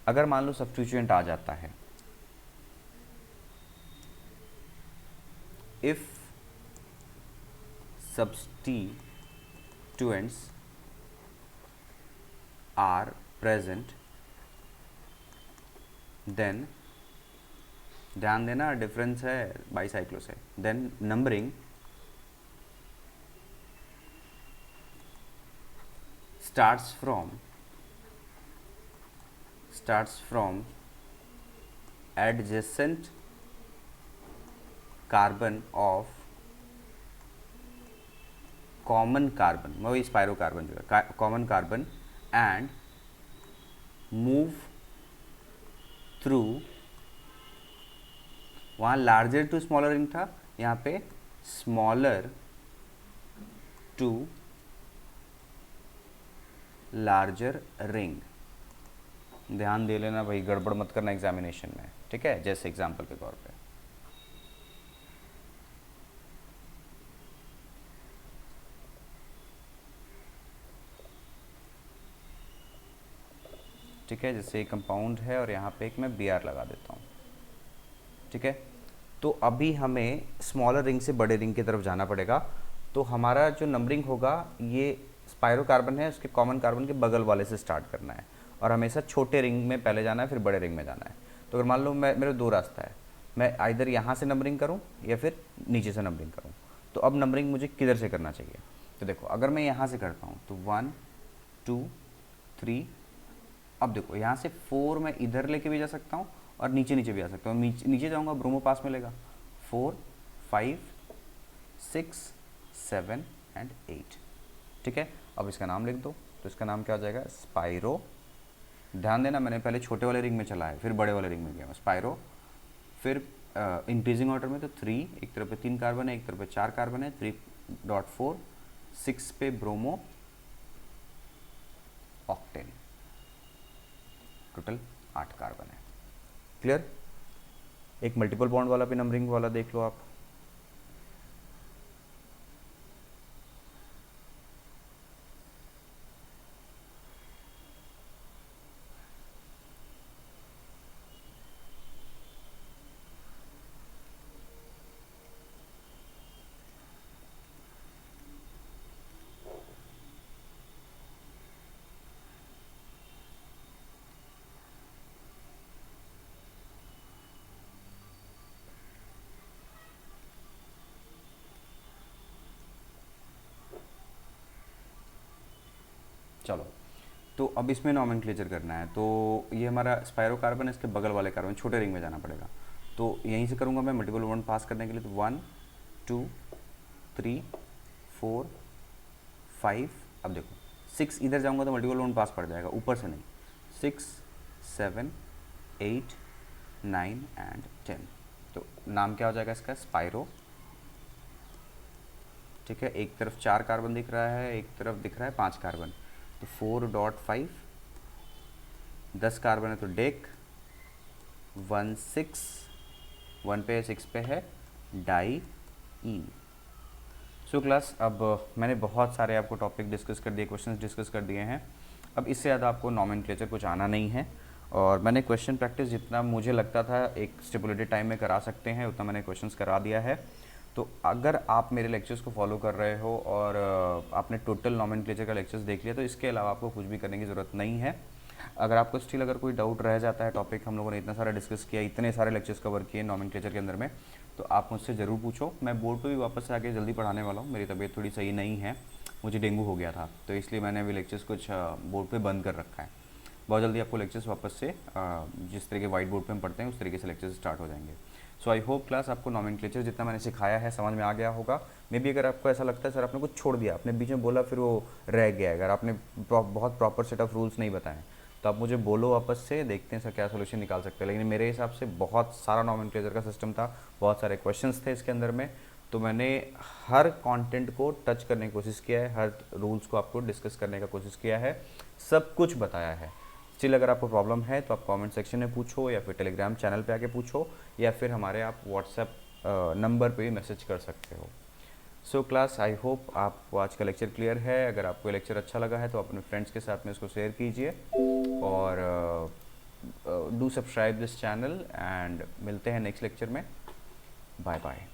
अगर मान लो सब्स्टिट्यूएंट आ जाता है, if substituents are present, then ध्यान देना डिफरेंस है बाईसाइक्लो से, then numbering starts from adjacent carbon of common carbon, वही स्पाइरो कार्बन जो है common carbon, and move through, वहाँ लार्जर टू स्मॉलर रिंग था, यहाँ पे स्मॉलर टू लार्जर रिंग। ध्यान दे लेना भाई, गड़बड़ मत करना एग्जामिनेशन में, ठीक है, जैसे एग्जाम्पल के तौर पे। ठीक है, जैसे कंपाउंड है और यहाँ पे एक मैं बी आर लगा देता हूँ। ठीक है, तो अभी हमें स्मॉलर रिंग से बड़े रिंग की तरफ जाना पड़ेगा। तो हमारा जो नंबरिंग होगा ये स्पायरो कार्बन है, उसके कॉमन कार्बन के बगल वाले से स्टार्ट करना है और हमेशा छोटे रिंग में पहले जाना है फिर बड़े रिंग में जाना है। तो अगर मान लो मेरे दो रास्ता है, मैं आइधर यहाँ से नंबरिंग करूँ या फिर नीचे से नंबरिंग करूँ। तो अब नंबरिंग मुझे किधर से करना चाहिए? तो देखो, अगर मैं यहाँ से करता हूँ तो 1 2 3, अब देखो यहाँ से 4 मैं इधर लेके भी जा सकता हूँ और नीचे नीचे भी आ सकता हूँ। नीचे जाऊँगा ब्रोमो पास मिलेगा 4 5 6 7 एंड 8। ठीक है, अब इसका नाम लिख दो। तो इसका नाम क्या हो जाएगा? स्पायरो। ध्यान देना, मैंने पहले छोटे वाले रिंग में चला है फिर बड़े वाले रिंग में गया स्पायरो। फिर इंक्रीजिंग ऑर्डर में तो 3, एक तरफ पे 3 कार्बन है एक तरफ पे 4 कार्बन है, 3.4, 6 पे ब्रोमो, ऑक्टेन, टोटल 8 कार्बन है। क्लियर? एक मल्टीपल बॉन्ड वाला भी नंबरिंग वाला देख लो आप। चलो, तो अब इसमें नॉमेनक्लेचर करना है। तो ये हमारा स्पायरो कार्बन है, इसके बगल वाले कार्बन छोटे रिंग में जाना पड़ेगा। तो यहीं से करूँगा मैं मल्टीपल बॉन्ड पास करने के लिए। तो 1 2 3 4 5, अब देखो 6 इधर जाऊँगा तो मल्टीपल बॉन्ड पास पड़ जाएगा, ऊपर से नहीं। 6 7 8 9 एंड 10। तो नाम क्या हो जाएगा इसका? स्पायरो। ठीक है, एक तरफ 4 कार्बन दिख रहा है एक तरफ दिख रहा है 5 कार्बन। तो 4.5, 10 कार्बन है तो डेक, 1 6, 1 पे 6 पे है डाई इन। सो क्लास, अब मैंने बहुत सारे आपको टॉपिक डिस्कस कर दिए, क्वेश्चंस डिस्कस कर दिए हैं। अब इससे ज़्यादा आपको नॉमेनक्लेचर कुछ आना नहीं है और मैंने क्वेश्चन प्रैक्टिस जितना मुझे लगता था एक स्टिपुलेटेड टाइम में करा सकते हैं उतना मैंने क्वेश्चंस करा दिया है। तो अगर आप मेरे लेक्चर्स को फॉलो कर रहे हो और आपने टोटल नॉमेनक्लेचर का लेक्चर्स देख लिया तो इसके अलावा आपको कुछ भी करने की ज़रूरत नहीं है। अगर आपको स्टिल अगर कोई डाउट रह जाता है, टॉपिक हम लोगों ने इतना सारा डिस्कस किया, इतने सारे लेक्चर्स कवर किए नॉमेनक्लेचर के अंदर में, तो आप मुझसे ज़रूर पूछो। मैं बोर्ड पे भी वापस से आके जल्दी पढ़ाने वाला हूँ। मेरी तबीयत थोड़ी सही नहीं है, मुझे डेंगू हो गया था तो इसलिए मैंने अभी लेक्चर्स कुछ बोर्ड पे बंद कर रखा है। बहुत जल्दी आपको लेक्चर्स वापस से जिस तरीके वाइट बोर्ड पे हम पढ़ते हैं उस तरीके से लेक्चर्स स्टार्ट हो जाएंगे। सो आई होप क्लास आपको नॉमेनक्लेचर जितना मैंने सिखाया है समझ में आ गया होगा। मे बी अगर आपको ऐसा लगता है सर आपने कुछ छोड़ दिया, आपने बीच में बोला फिर वो रह गया, अगर आपने बहुत प्रॉपर सेट ऑफ रूल्स नहीं बताएं तो आप मुझे बोलो वापस से, देखते हैं सर क्या सोल्यूशन निकाल सकते हैं। लेकिन मेरे हिसाब से बहुत सारा नॉमेनक्लेचर का सिस्टम था, बहुत सारे क्वेश्चंस थे इसके अंदर में, तो मैंने हर कंटेंट को टच करने की कोशिश किया है, हर रूल्स को आपको डिस्कस करने का कोशिश किया है, सब कुछ बताया है। स्टिल अगर आपको प्रॉब्लम है तो आप कमेंट सेक्शन में पूछो या फिर टेलीग्राम चैनल पे आके पूछो या फिर हमारे आप व्हाट्सएप नंबर पे भी मैसेज कर सकते हो। सो क्लास, आई होप आपको आज का लेक्चर क्लियर है। अगर आपको लेक्चर अच्छा लगा है तो अपने फ्रेंड्स के साथ में इसको शेयर कीजिए और do subscribe this channel and मिलते हैं नेक्स्ट लेक्चर में। Bye bye.